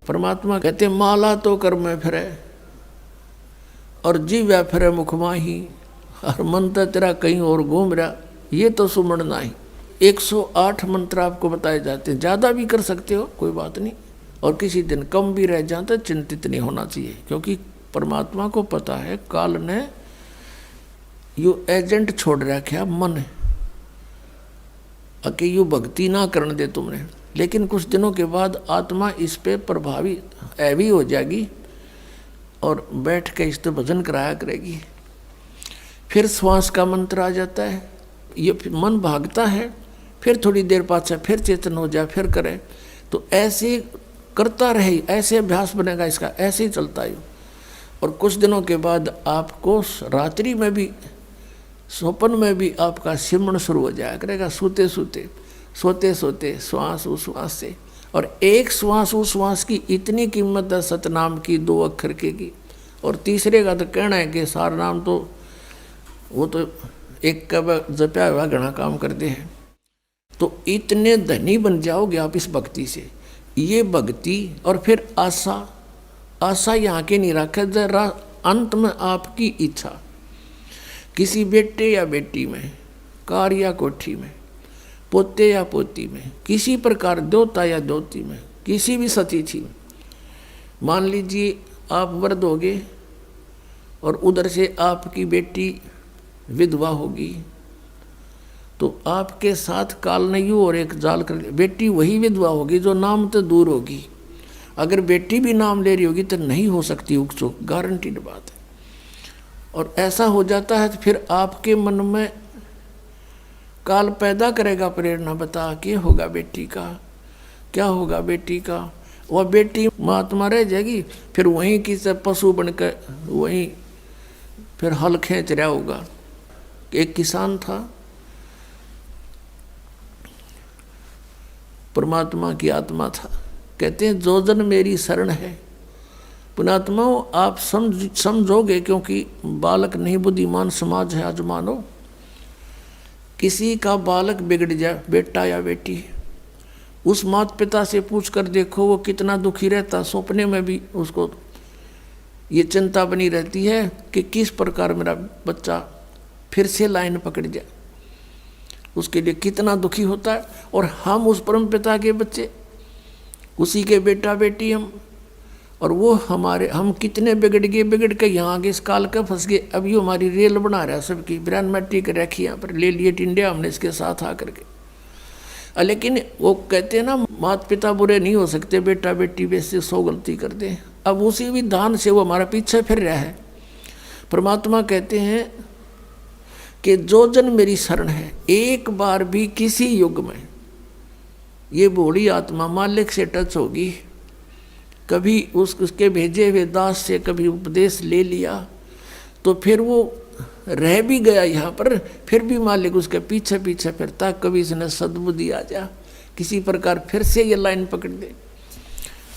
परमात्मा कहते माला तो कर में फिरे और जीव फिरे मुख माही, और मंत्र तेरा कहीं और घूम रहा, ये तो सुमन नहीं। 108 मंत्र आपको बताए जाते हैं, ज़्यादा भी कर सकते हो कोई बात नहीं, और किसी दिन कम भी रह जाता चिंतित नहीं होना चाहिए, क्योंकि परमात्मा को पता है काल ने यू एजेंट छोड़ रखा मन कि यू भक्ति ना करने दे तुमने। लेकिन कुछ दिनों के बाद आत्मा इस पे प्रभावित ऐवी हो जाएगी और बैठ के इस पर भजन कराया करेगी। फिर श्वास का मंत्र आ जाता है, ये मन भागता है, फिर थोड़ी देर पाछे फिर चेतन हो जाए, फिर करे, तो ऐसे करता रहे, ऐसे अभ्यास बनेगा इसका, ऐसे ही चलता है। और कुछ दिनों के बाद आपको रात्रि में भी, स्वप्न में भी आपका सिमरण शुरू हो जाया करेगा, सोते सोते सोते सोते श्वास उश्वास से। और एक श्वास उश्वास की इतनी कीमत है सतनाम की, 2 अक्षर की। और तीसरे का तो कहना है कि सार नाम तो वो तो एक का जपया हुआ घना काम करते हैं। तो इतने धनी बन जाओगे आप इस भक्ति से। ये भक्ति और फिर आशा, आशा यहाँ के नहीं रखे, जरा अंत में आपकी इच्छा, किसी बेटे या बेटी में, कार या कोठी में, पोते या पोती में, किसी प्रकार देवता या देवती में, किसी भी सतीथि में। मान लीजिए आप वृद्ध होगे और उधर से आपकी बेटी विधवा होगी, तो आपके साथ काल ने यूँ और एक जाल कर, बेटी वही विधवा होगी जो नाम तो दूर होगी। अगर बेटी भी नाम ले रही होगी तो नहीं हो सकती उकचुक, गारंटीड बात है। और ऐसा हो जाता है तो फिर आपके मन में काल पैदा करेगा प्रेरणा, बता क्या होगा बेटी का, क्या होगा बेटी का। वह बेटी महात्मा रह जाएगी, फिर वहीं की से पशु बनकर वहीं फिर हल खींच रहा होगा। एक किसान था, परमात्मा की आत्मा था, कहते हैं जो जन मेरी शरण है। पुणात्माओं आप समझोगे, क्योंकि बालक नहीं बुद्धिमान समाज है आज मानो। किसी का बालक बिगड़ जाए, बेटा या बेटी, उस माता पिता से पूछ कर देखो वो कितना दुखी रहता। सपने में भी उसको ये चिंता बनी रहती है कि किस प्रकार मेरा बच्चा फिर से लाइन पकड़ जाए, उसके लिए कितना दुखी होता है। और हम उस परम पिता के बच्चे, उसी के बेटा बेटी हम, और वो हमारे, हम कितने बिगड़ गए, बिगड़ के यहाँ आगे इस काल का फंस गए। अब ये हमारी रेल बना रहा है सबकी, ब्रांड मट्टी के रखी यहाँ पर, ले लिए टिंडे हमने इसके साथ आकर के। लेकिन वो कहते हैं ना माता पिता बुरे नहीं हो सकते, बेटा बेटी वैसे 100 गलती कर दे। अब उसी विधान से वो हमारा पीछे फिर रहा है। परमात्मा कहते हैं कि जो जन मेरी शरण है, एक बार भी किसी युग में ये भोली आत्मा मालिक से टच होगी, कभी उसके भेजे हुए दास से कभी उपदेश ले लिया, तो फिर वो रह भी गया यहाँ पर, फिर भी मालिक उसके पीछे पीछे फिरता, कभी इसने सद्बुद्धि आ जा, किसी प्रकार फिर से ये लाइन पकड़ दे।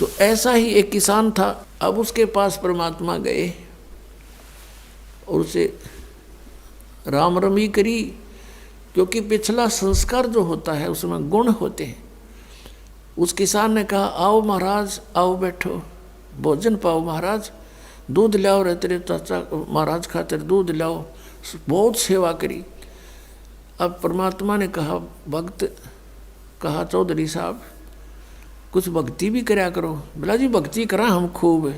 तो ऐसा ही एक किसान था। अब उसके पास परमात्मा गए और उसे राम रमी करी, क्योंकि पिछला संस्कार जो होता है उसमें गुण होते हैं। उस किसान ने कहा आओ महाराज, आओ बैठो, भोजन पाओ महाराज, दूध लाओ रे तेरे चाचा महाराज खातिर दूध लाओ। बहुत सेवा करी। अब परमात्मा ने कहा, भक्त कहा चौधरी साहब कुछ भक्ति भी कराया करो। बोला जी भक्ति करा हम खूब।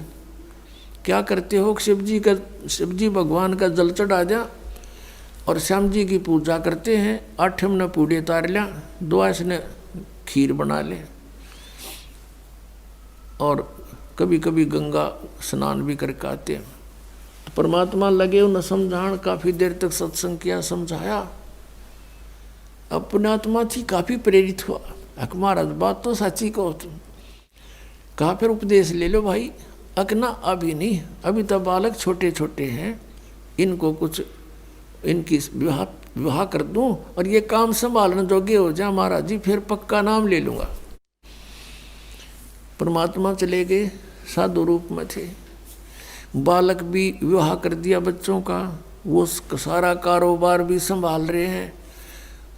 क्या करते हो? शिव जी भगवान का जल चढ़ा दिया और श्याम जी की पूजा करते हैं। 8 ने पूड़े तार लिया, 2 ने खीर बना ले, और कभी कभी गंगा स्नान भी करके आते हैं। परमात्मा लगे उन्हें समझान, काफ़ी देर तक सत्संग किया, समझाया। अब पुण्यात्मा थी, काफ़ी प्रेरित हुआ। महाराज बात तो सच्ची कहो तुम। कहा फिर उपदेश ले लो भाई। अकना अभी नहीं, अभी तो बालक छोटे छोटे हैं, इनको कुछ इनकी विवाह कर दूं और ये काम संभालने जोगे हो जाए महाराज जी, फिर पक्का नाम ले लूँगा। परमात्मा चले गए, साधु रूप में थे। बालक भी विवाह कर दिया बच्चों का, वो सारा कारोबार भी संभाल रहे हैं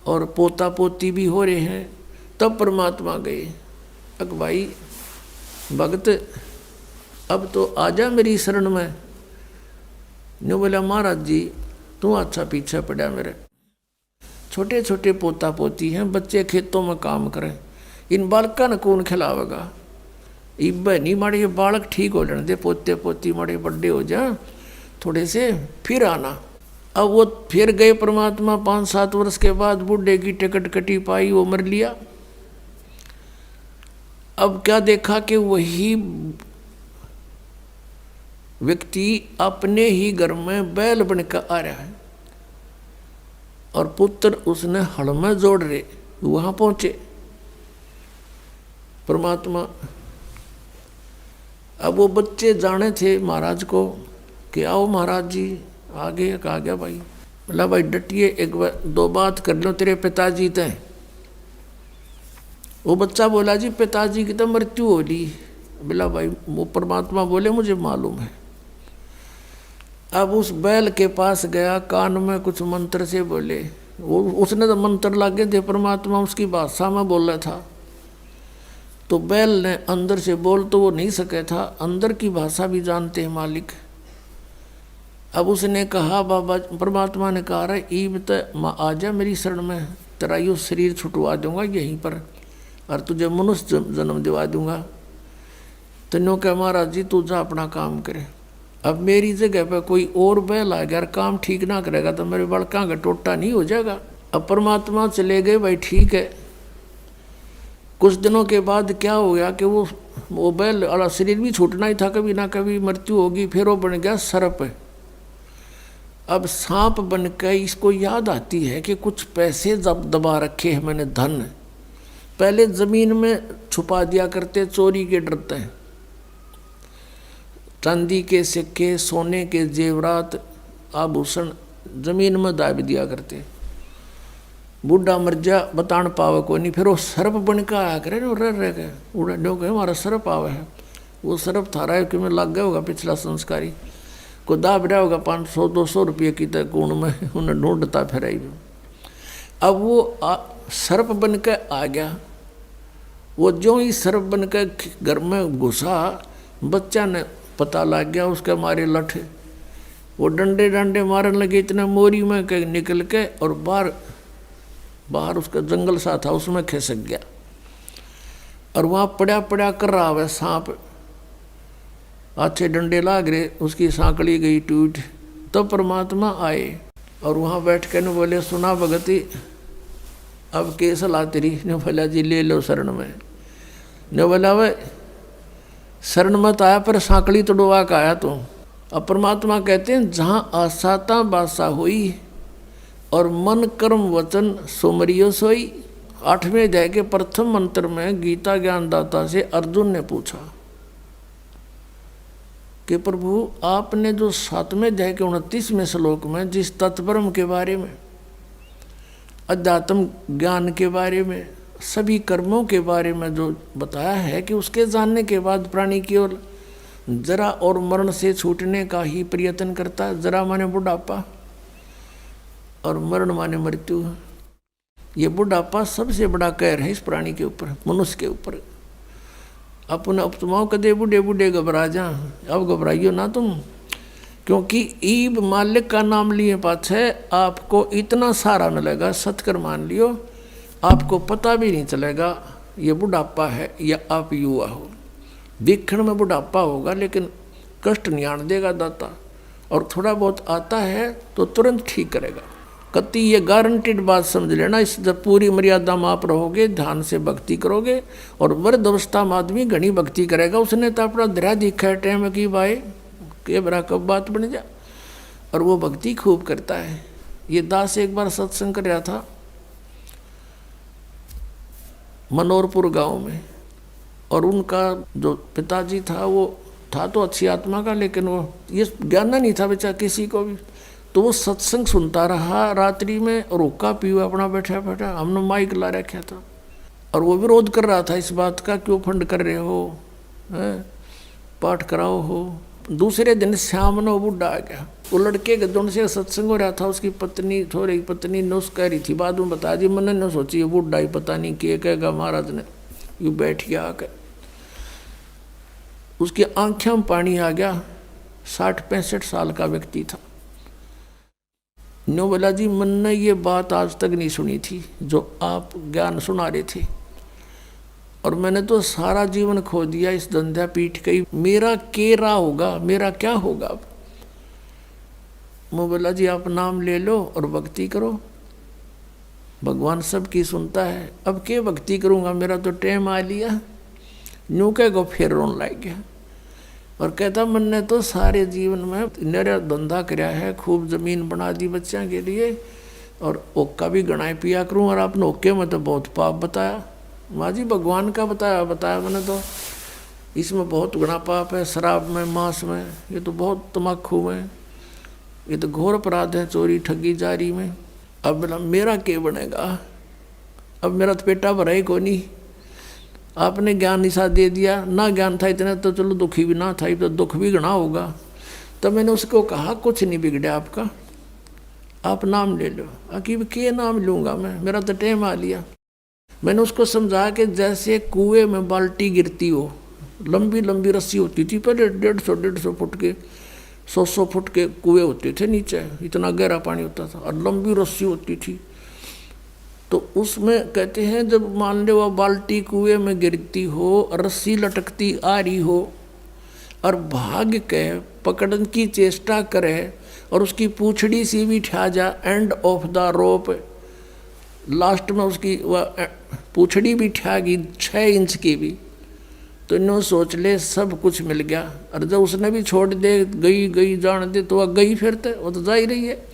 और पोता पोती भी हो रहे हैं। तब परमात्मा गए, अक भाई भगत अब तो आजा मेरी शरण में। ने बोला महाराज जी तू अच्छा पीछे पड़ा मेरे, छोटे छोटे पोता पोती हैं, बच्चे खेतों में काम करें, इन बालका ने कौन खिलावेगा। इब नहीं माड़े ये बालक ठीक हो लेने दे, पोते पोती माड़े बड़े हो जा थोड़े से फिर आना। अब वो फिर गए परमात्मा, 5-7 वर्ष के बाद बूढ़े की टिकट कटी पाई, वो मर लिया। अब क्या देखा कि वही व्यक्ति अपने ही घर में बैल बनकर आ रहा है और पुत्र उसने हल में जोड़ रहे। वहां पहुंचे परमात्मा। अब वो बच्चे जाने थे महाराज को कि आओ महाराज जी आगे। कहा गया भाई, बोला भाई डटिए, एक बार 2 बात कर लो तेरे पिताजी ते। वो बच्चा बोला जी पिताजी की तो मृत्यु हो ली। बोला भाई वो परमात्मा बोले मुझे मालूम है। अब उस बैल के पास गया, कान में कुछ मंत्र से बोले। वो उसने तो मंत्र लागे थे, परमात्मा उसकी भाषा में बोल रहा था। तो बैल ने अंदर से बोल तो वो नहीं सके था, अंदर की भाषा भी जानते हैं मालिक। अब उसने कहा बाबा, परमात्मा ने कहा रहा ईब तो आ जा मेरी शरण में, तेरा यो शरीर छुटवा दूंगा यहीं पर और तुझे मनुष्य जन्म दिवा दूंगा। तो नो कह महाराज जी तू जा अपना काम करे। अब मेरी जगह पे कोई और बैल आ गया और काम ठीक ना करेगा तो मेरे बड़का का टोटा नहीं हो जाएगा। अब परमात्मा चले गए, भाई ठीक है। कुछ दिनों के बाद क्या हो गया कि वो बैल वाला शरीर भी छूटना ही था, कभी ना कभी मृत्यु होगी। फिर वो बन गया सर्प। अब सांप बन के इसको याद आती है कि कुछ पैसे जब दबा रखे हैं मैंने, धन पहले जमीन में छुपा दिया करते, चोरी के डरते हैं। चांदी के सिक्के, सोने के जेवरात, आभूषण जमीन में दाब दिया करते। बूढ़ा मर जा बतान पावे को नहीं, फिर वो सर्प बन के आया करे ना, रह गए उड़ा कहे हमारा सर्प आवे है। वो सर्प थारा है कि मैं लग गया होगा पिछला संस्कारी को दाब रहा होगा 500-200 रुपये की तक गुण में उन्हें ढूंढता फिर आई। अब वो सर्प बन के आ गया। वो जो ही सर्प बन के घर में घुसा, बच्चा ने पता लग गया उसके मारे लठ। वो डंडे डंडे मारने लगे, इतने मोरी में के निकल के और बाहर उसका जंगल सा था उसमें खिसक गया और वहाँ पड़ा पड़ा कर रहा है सांप। अच्छे डंडे लाग रहे, उसकी सांकड़ी गई टूट। तो परमात्मा आए और वहाँ बैठ के ने बोले सुना भगती अब के सलाह तेरी। ने बोला जी ले लो शरण में। ने बोला वह शरण मत आया पर सांकड़ी तोड़वा का आया तो। अब परमात्मा कहते हैं जहाँ आसाता बासा हुई और मन कर्म वचन सुमरियो सोई। 8वें अध्याय के प्रथम मंत्र में गीता ज्ञानदाता से अर्जुन ने पूछा कि प्रभु आपने जो 7वें अध्याय के 29वें श्लोक में जिस तत्परम के बारे में, अध्यात्म ज्ञान के बारे में, सभी कर्मों के बारे में जो बताया है कि उसके जानने के बाद प्राणी की ओर जरा और मरण से छूटने का ही प्रयत्न करता है। जरा माने बुढ़ापा और मरण माने मृत्यु। ये बुढ़ापा सबसे बड़ा कहर है इस प्राणी के ऊपर, मनुष्य के ऊपर। अपने अपतमाओं कदे बूढ़े बूढ़े घबरा जा, अब घबराइयो ना तुम, क्योंकि ईब मालिक का नाम लिए पाछे आपको इतना सारा मिलेगा, सत्कर मान लियो, आपको पता भी नहीं चलेगा ये बुढ़ापा है या आप युवा हो। दिखण में बुढ़ापा होगा लेकिन कष्ट नहीं आने देगा दाता, और थोड़ा बहुत आता है तो तुरंत ठीक करेगा। कति ये गारंटीड बात समझ लेना। इस जब पूरी मर्यादा में आप रहोगे, ध्यान से भक्ति करोगे, और वृद्ध अवस्था में आदमी घनी भक्ति करेगा। उसने तो अपना धरा दिखा टाइम की भाई के बरा कब बात बन जा, और वो भक्ति खूब करता है। ये दास एक बार सत्संग कर रहा था मनोरपुर गांव में, और उनका जो पिताजी था वो था तो अच्छी आत्मा का, लेकिन वो ये ज्ञान नहीं था बेचा किसी को भी। तो वो सत्संग सुनता रहा रात्रि में, रोका पीवा अपना बैठा बैठा। हमने माइक ला रखा था और वो विरोध कर रहा था इस बात का, क्यों फंड कर रहे हो, पाठ कराओ हो। दूसरे दिन शाम ने वो बुढ़ा आ गया। वो लड़के के दोनों से सत्संग हो रहा था, उसकी पत्नी थोड़ी पत्नी नुस कह रही थी, बाद में बता दी। मैंने न सोची ये बुढ़ा ही पता नहीं क्या कहेगा महाराज ने, यू बैठ गया आकर। उसकी आंखों में पानी आ गया। 60-65 साल का व्यक्ति था। नो बोला जी मैंने ये बात आज तक नहीं सुनी थी जो आप ज्ञान सुना रहे थे, और मैंने तो सारा जीवन खो दिया इस धंधा पीठ गई, मेरा केरा होगा, मेरा क्या होगा। मैं बोला जी आप नाम ले लो और भक्ति करो, भगवान सबकी सुनता है। अब क्या भक्ति करूँगा, मेरा तो टाइम आ लिया। न्यू कह गो फिर रोन लग गया और कहता मैंने तो सारे जीवन में मेरा धंधा कराया है, खूब जमीन बना दी बच्चों के लिए, और ओक्का भी गणाए पिया करूँ, और आपने ओके में तो बहुत पाप बताया। माँ जी भगवान का बताया मैंने तो, इसमें बहुत गुना पाप है, शराब में, मांस में, ये तो बहुत तम्बाकू में, ये तो घोर अपराध है, चोरी ठगी जारी में। अब बोला मेरा क्या बनेगा, अब मेरा तो पेटा भरा ही को नहीं। आपने ज्ञान निशा दे दिया, ना ज्ञान था इतना तो चलो दुखी भी ना था, तो दुख भी घना होगा। तब मैंने उसको कहा कुछ नहीं बिगड़ा आपका, आप नाम ले लो। अकीब के नाम लूँगा मैं, मेरा तो टाइम आ लिया। मैंने उसको समझा कि जैसे कुएं में बाल्टी गिरती हो, लंबी लंबी रस्सी होती थी पहले, 150 फुट के, 100 फुट के कुएं होते थे नीचे, इतना गहरा पानी होता था, और लंबी रस्सी होती थी। तो उसमें कहते हैं जब मान लो वह बाल्टी कुएं में गिरती हो, रस्सी लटकती आ रही हो, और भाग के पकड़ने की चेष्टा करे, और उसकी पूंछड़ी सी भी ठा जा end of the rope, last में उसकी वह पूंछड़ी भी ठा गई 6 इंच की भी, तो इन्होंने सोच ले सब कुछ मिल गया। और जब उसने भी छोड़ दे, गई जान दे, तो वह गई फिरते, वो तो जा ही रही है।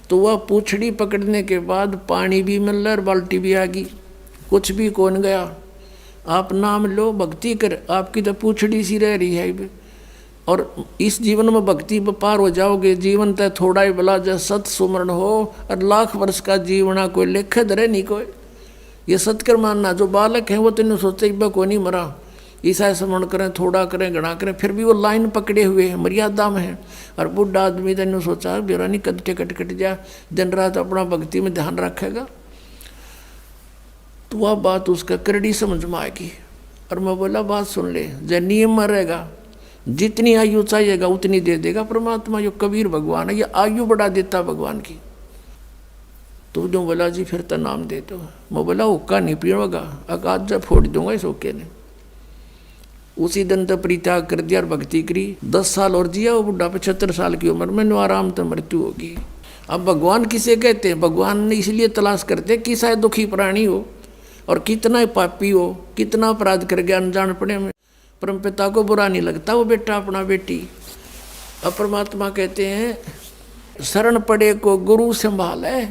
तो वह पूंछड़ी पकड़ने के बाद पानी भी मिल रहा और बाल्टी भी आ गई, कुछ भी कौन गया। आप नाम लो, भक्ति कर, आपकी तो पूंछड़ी सी रह रही है। और इस जीवन में भक्ति पर पार हो जाओगे। जीवन तय थोड़ा ही भला जय सत सुमरण हो, और लाख वर्ष का जीवना कोई लेखे धरे नहीं कोई। ये सत्कर मानना, जो बालक है वो तो सोचते इब्बा को नहीं मरा, ईसा स्मरण करें, थोड़ा करें, घना करें, फिर भी वो लाइन पकड़े हुए हैं, मर्यादा में है। और बुढ़ा आदमी तो सोचा बेरा नहीं कट कट जा, दिन रात अपना भक्ति में ध्यान रखेगा, तो वह बात उसका करड़ी समझ में आएगी। और मैं बोला बात सुन ले, जब नियम में रहेगा, जितनी आयु चाहिएगा उतनी दे देगा परमात्मा। यो कबीर भगवान है, ये आयु बढ़ा देता भगवान की। तो जो बोला जी फिर तो नाम दे दो। मैं बोला ओका नहीं पीड़ेगा, अकाज जब फोड़ दूंगा इस ओके ने। उसी दिन तो परित्याग कर दिया और भक्ति करी। 10 साल और जिया वो बुढ़ा, 75 साल की उम्र में आराम तो मृत्यु होगी। अब भगवान किसे कहते हैं? भगवान ने इसलिए तलाश करते कि शायद दुखी प्राणी हो और कितना पापी हो, कितना अपराध कर गया अनजान पड़े में, परम पिता को बुरा नहीं लगता वो बेटा अपना बेटी। अब परमात्मा कहते हैं शरण पड़े को गुरु संभाले,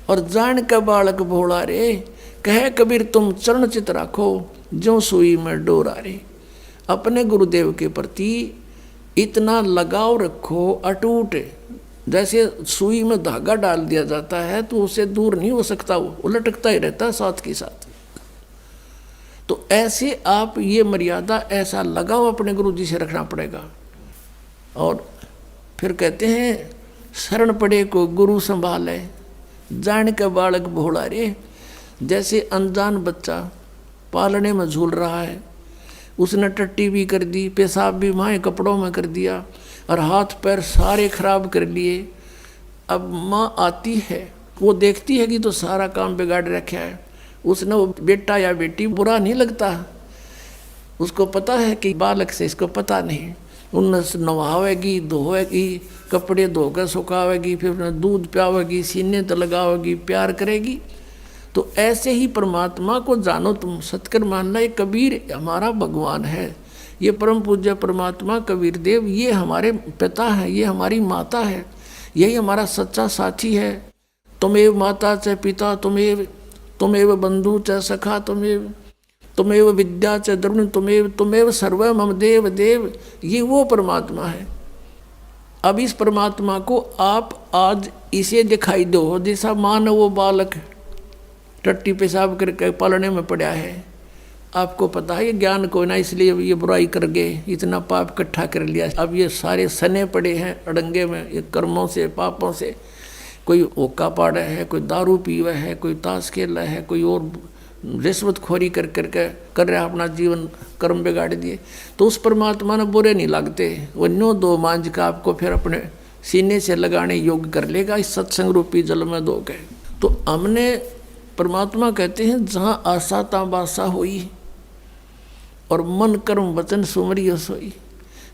और जान का बालक भोला रे, कहे कबीर तुम चरण चित राखो, जो सुई में डोरा रे। अपने गुरुदेव के प्रति इतना लगाव रखो अटूट, जैसे सुई में धागा डाल दिया जाता है तो उससे दूर नहीं हो सकता, वो लटकता ही रहता है साथ के साथ। तो ऐसे आप ये मर्यादा, ऐसा लगाव अपने गुरु जी से रखना पड़ेगा। और फिर कहते हैं शरण पड़े को गुरु संभाले, जान के बालक भोला रे। जैसे अनजान बच्चा पालने में झूल रहा है, उसने टट्टी भी कर दी, पेशाब भी माए कपड़ों में कर दिया, और हाथ पैर सारे खराब कर लिए। अब माँ आती है, वो देखती है कि तो सारा काम बिगाड़ रखा है, उसने वो बेटा या बेटी बुरा नहीं लगता, उसको पता है कि बालक से इसको पता नहीं। उन्हें नहावेगी, धोएगी, कपड़े धोकर सुखावेगी, फिर उन्हें दूध पियावेगी, सीने तो लगावेगी, प्यार करेगी। तो ऐसे ही परमात्मा को जानो तुम, सतकर मानना ये कबीर हमारा भगवान है, ये परम पूज्य परमात्मा कबीर देव ये हमारे पिता हैं, ये हमारी माता है, यही हमारा सच्चा साथी है। तुमेव माता च पिता तुमेव बंधु च सखा तुमेव विद्या च द्रविण तुमेव सर्व मम देव देव, ये वो परमात्मा है। अब इस परमात्मा को आप आज इसे दिखाई दो, जैसा मान वो बालक टट्टी पेशाब करके पालने में पड़ा है, आपको पता है ये ज्ञान को ना, इसलिए ये बुराई कर गए, इतना पाप इकट्ठा कर लिया। अब ये सारे सने पड़े हैं अड़ंगे में, ये कर्मों से पापों से। कोई ओका पाड़ा है, कोई दारू पीवा है, कोई ताश खेला है, कोई और रिश्वतखोरी कर रहा अपना जीवन कर्म बिगाड़ दिए, तो उस परमात्मा ने बुरे नहीं लगते। वो न्यो दो मांझ का आपको फिर अपने सीने से लगाने योग्य कर लेगा इस सत्संग रूपी जल में दो के। तो हमने परमात्मा कहते हैं जहाँ आशा ता बासा हुई और मन कर्म वचन सुमरियो सोई।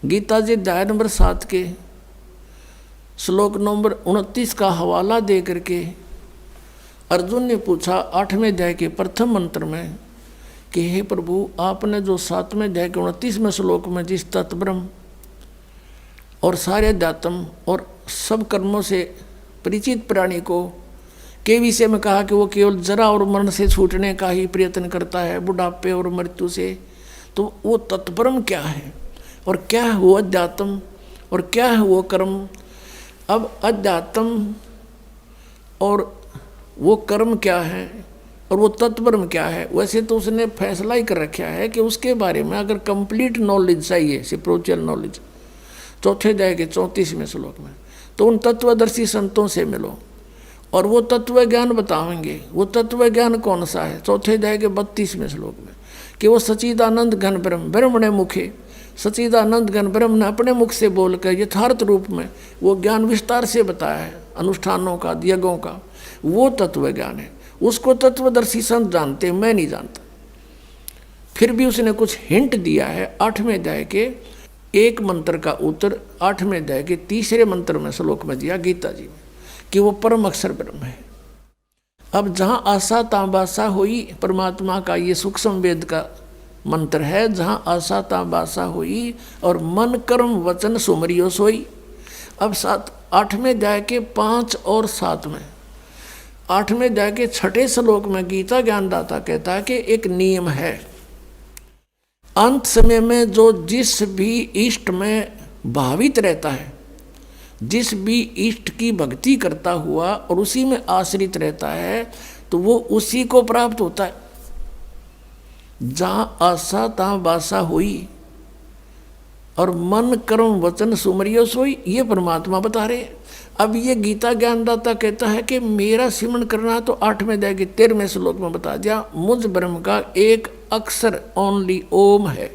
गीता जी अध्याय नंबर 7 के श्लोक नंबर 29 का हवाला दे करके अर्जुन ने पूछा 8वें अध्याय के प्रथम मंत्र में कि हे प्रभु, आपने जो 7वें अध्याय के 29वें श्लोक में जिस तत्व ब्रह्म और सारे अध्यात्म और सब कर्मों से परिचित प्राणी को के विषय में कहा कि वो केवल जरा और मरण से छूटने का ही प्रयत्न करता है, बुढ़ापे और मृत्यु से, तो वो तत्परम क्या है और क्या है वो अध्यात्म और क्या है वो कर्म। अब अध्यात्म और वो कर्म क्या है और वो तत्परम क्या है, वैसे तो उसने फैसला ही कर रखा है कि उसके बारे में अगर कंप्लीट नॉलेज चाहिए, स्पिरिचुअल नॉलेज, चौथे अध्याय के 34वें श्लोक में, तो उन तत्वदर्शी संतों से मिलो और वो तत्व ज्ञान बताएंगे। वो तत्व ज्ञान कौन सा है? चौथे अध्याय के 32वें श्लोक में कि वो सच्चिदानंद घन ब्रह्म, ब्रह्म ने मुखे, सच्चिदानंद घन ब्रह्म ने अपने मुख से बोलकर यथार्थ रूप में वो ज्ञान विस्तार से बताया है, अनुष्ठानों का, यज्ञों का, वो तत्व ज्ञान है। उसको तत्वदर्शी संत जानते, मैं नहीं जानता। फिर भी उसने कुछ हिंट दिया है 8वें अध्याय के एक मंत्र का उत्तर 8वें अध्याय के 3रे मंत्र में श्लोक में दिया गीता जी में कि वो परम अक्षर ब्रह्म है। अब जहाँ आशा ताबासा हुई, परमात्मा का ये सूक्ष्म वेद का मंत्र है, जहाँ आशा ताबासा हुई और मन कर्म वचन सुमरियो सोई। अब 8वें अध्याय के 5 और 7 में, 8वें अध्याय के 6ठे श्लोक में गीता ज्ञानदाता कहता है कि एक नियम है, अंत समय में जो जिस भी इष्ट में भावित रहता है, जिस भी इष्ट की भक्ति करता हुआ और उसी में आश्रित रहता है, तो वो उसी को प्राप्त होता है। जहाँ आशा तहाँ बासा हुई और मन कर्म वचन सुमरियो सोई, ये परमात्मा बता रहे हैं। अब ये गीता ज्ञानदाता कहता है कि मेरा सिमरन करना, तो 8वें अध्याय के 13वें श्लोक में बता दिया, मुझ ब्रह्म का एक अक्षर ओनली ओम है,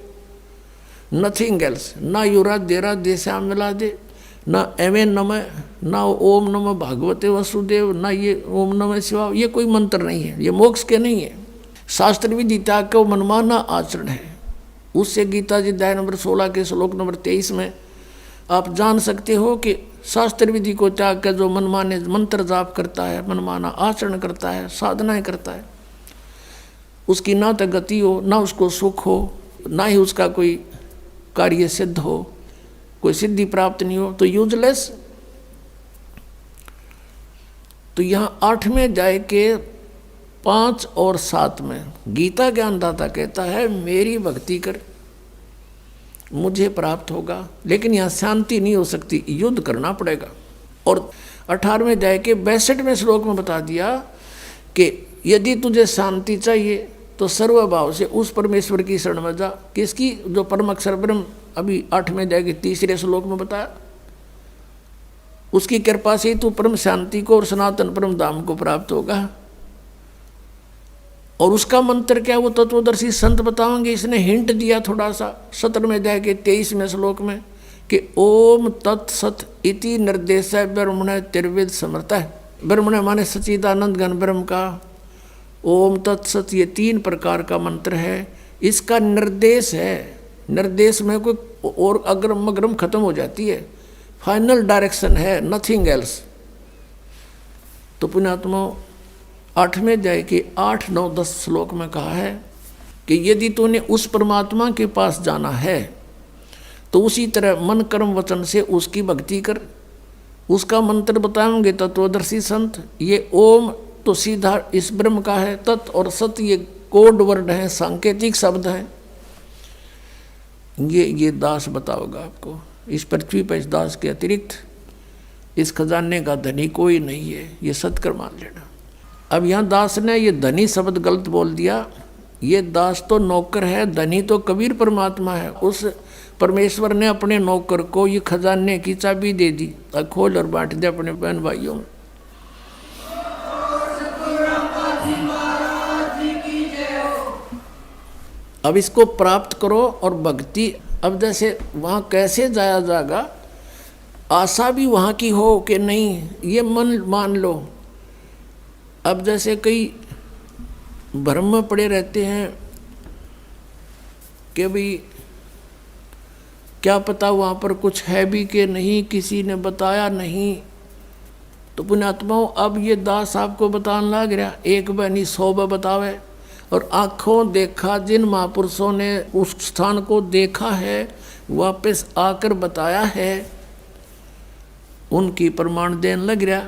नथिंग एल्स। ना युरा देरा देश्याम मिला दे, ना एवे नमः, ना ओम नमः भागवते वसुदेव, ना ये ओम नमः शिवाय, ये कोई मंत्र नहीं है, ये मोक्ष के नहीं है। शास्त्र विधि त्याग का मनमाना आचरण है। उससे गीता जी अध्याय नंबर 16 के श्लोक नंबर 23 में आप जान सकते हो कि शास्त्र विधि को त्याग कर जो मनमाने मंत्र जाप करता है, मनमाना आचरण करता है, साधनाएं करता है, उसकी ना तो गति हो, ना उसको सुख हो, ना ही उसका कोई कार्य सिद्ध हो, कोई सिद्धि प्राप्त नहीं हो, तो यूजलेस। तो यहाँ 8वें अध्याय के 5 और 7 में गीता ज्ञानदाता कहता है मेरी भक्ति कर, मुझे प्राप्त होगा। लेकिन यहाँ शांति नहीं हो सकती, युद्ध करना पड़ेगा। और 18वें अध्याय के 62वें श्लोक में बता दिया कि यदि तुझे शांति चाहिए तो सर्वभाव से उस परमेश्वर की शरण में जा। किसकी? जो परम अक्षर ब्रह्म अभी 8वें अध्याय के 3रे श्लोक में बताया, उसकी कृपा से तू परम शांति को और सनातन परम धाम को प्राप्त होगा। और उसका मंत्र क्या, वो तत्वदर्शी संत बताएंगे। इसने हिंट दिया थोड़ा सा 17वें अध्याय के 23वें श्लोक में कि ओम तत्सत इति निर्देश ब्रह्मण तिर्वेद समर्थ है। ब्रह्मण माने सच्चिदानंद घन ब्रह्म का ओम तत्सत, ये 3 प्रकार का मंत्र है। इसका निर्देश है, निर्देश में कोई और अग्रम अग्रम खत्म हो जाती है, फाइनल डायरेक्शन है, नथिंग एल्स। तो पुण्यात्मा 8वें अध्याय के 8, 9, 10 श्लोक में कहा है कि यदि तूने उस परमात्मा के पास जाना है तो उसी तरह मन कर्म वचन से उसकी भक्ति कर। उसका मंत्र बताएंगे तत्वदर्शी संत। ये ओम तो सीधा इस ब्रह्म का है, तत् और सत ये कोड वर्ड है, सांकेतिक शब्द है। ये दास बताओगा आपको। इस पृथ्वी पर इस दास के अतिरिक्त इस खजाने का धनी कोई नहीं है, ये सत्कर मान लेना। अब यहाँ दास ने ये धनी शब्द गलत बोल दिया। ये दास तो नौकर है, धनी तो कबीर परमात्मा है। उस परमेश्वर ने अपने नौकर को ये खजाने की चाबी दे दी, खोल और बांट दे अपने बहन भाइयों में। अब इसको प्राप्त करो और भक्ति। अब जैसे वहाँ कैसे जाया जाएगा, आशा भी वहाँ की हो कि नहीं, ये मन मान लो। अब जैसे कई भ्रम में पड़े रहते हैं कि भाई क्या पता वहाँ पर कुछ है भी कि नहीं, किसी ने बताया नहीं। तो पुण्यात्माओं, अब ये दास आपको बताने लग रहा, एक बनी 100 बतावे। और आँखों देखा जिन महापुरुषों ने उस स्थान को देखा है, वापस आकर बताया है, उनकी प्रमाण देने लग रहा।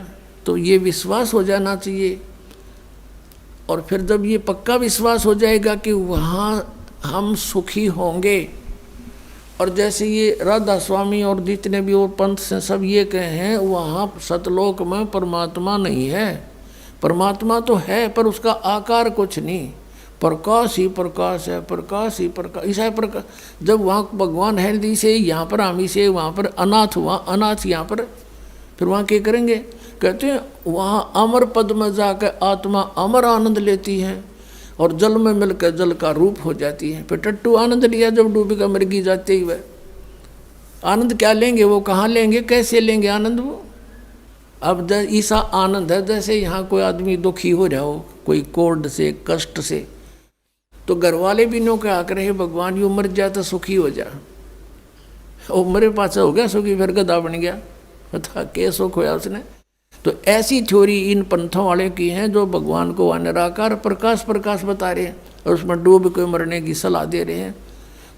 तो ये विश्वास हो जाना चाहिए। और फिर जब ये पक्का विश्वास हो जाएगा कि वहाँ हम सुखी होंगे, और जैसे ये राधा स्वामी और जितने भी और पंथ से सब ये कहे हैं, वहाँ सतलोक में परमात्मा नहीं है। परमात्मा तो है पर उसका आकार कुछ नहीं, प्रकाश ही प्रकाश है, प्रकाश ही प्रकाश, ऐसा है प्रकाश। जब वहाँ भगवान है दी से, यहाँ पर आमी से, वहाँ पर अनाथ हुआ, अनाथ यहाँ पर, फिर वहाँ क्या करेंगे? कहते हैं वहाँ अमर पद में जाकर आत्मा अमर आनंद लेती है और जल में मिलकर जल का रूप हो जाती है। फिर टट्टू आनंद लिया जब डूबी का मृगी जाते ही, वह आनंद क्या लेंगे, वो कहाँ लेंगे, कैसे लेंगे आनंद वो? अब ऐसा आनंद है जैसे यहाँ कोई आदमी दुखी हो रहा हो, कोई कोर्ड से, कष्ट से, तो घर वाले भी नो क्या कर रहे, भगवान यू मर जाए तो सुखी हो जा। और मेरे पास हो गया सुखी, फिर गधा बन गया, बता के सुख होया उसने। तो ऐसी थ्योरी इन पंथों वाले की हैं जो भगवान को निराकार प्रकाश प्रकाश बता रहे हैं और उसमें डूब के मरने की सलाह दे रहे हैं।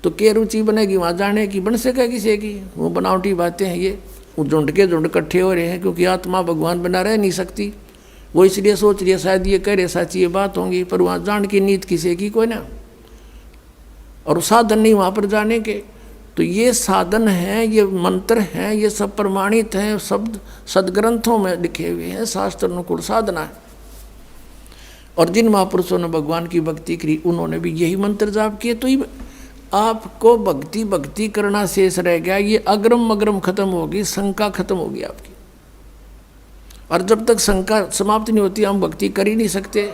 तो क्या रुचि बनेगी वहाँ जाने की? बन सके किसी की? वो बनावटी बातें हैं ये। वो झुंड के झुंड इकट्ठे हो रहे हैं क्योंकि आत्मा भगवान बना रह नहीं सकती। वो इसलिए सोच रही है शायद ये कह रहे सच्ची ये बात होंगी, पर वहाँ जान की नीत किसी की कोई ना, और साधन नहीं वहाँ पर जाने के। तो ये साधन हैं, ये मंत्र हैं, ये सब प्रमाणित हैं, शब्द सदग्रंथों में लिखे हुए हैं, शास्त्र अनुकूल साधना है। और जिन महापुरुषों ने भगवान की भक्ति करी उन्होंने भी यही मंत्र जाप किए। तो ये आपको भक्ति भक्ति करना शेष रह गया, ये अग्रम अग्रम खत्म होगी, शंका खत्म होगी आपकी। और जब तक शंका समाप्त नहीं होती हम भक्ति कर ही नहीं सकते।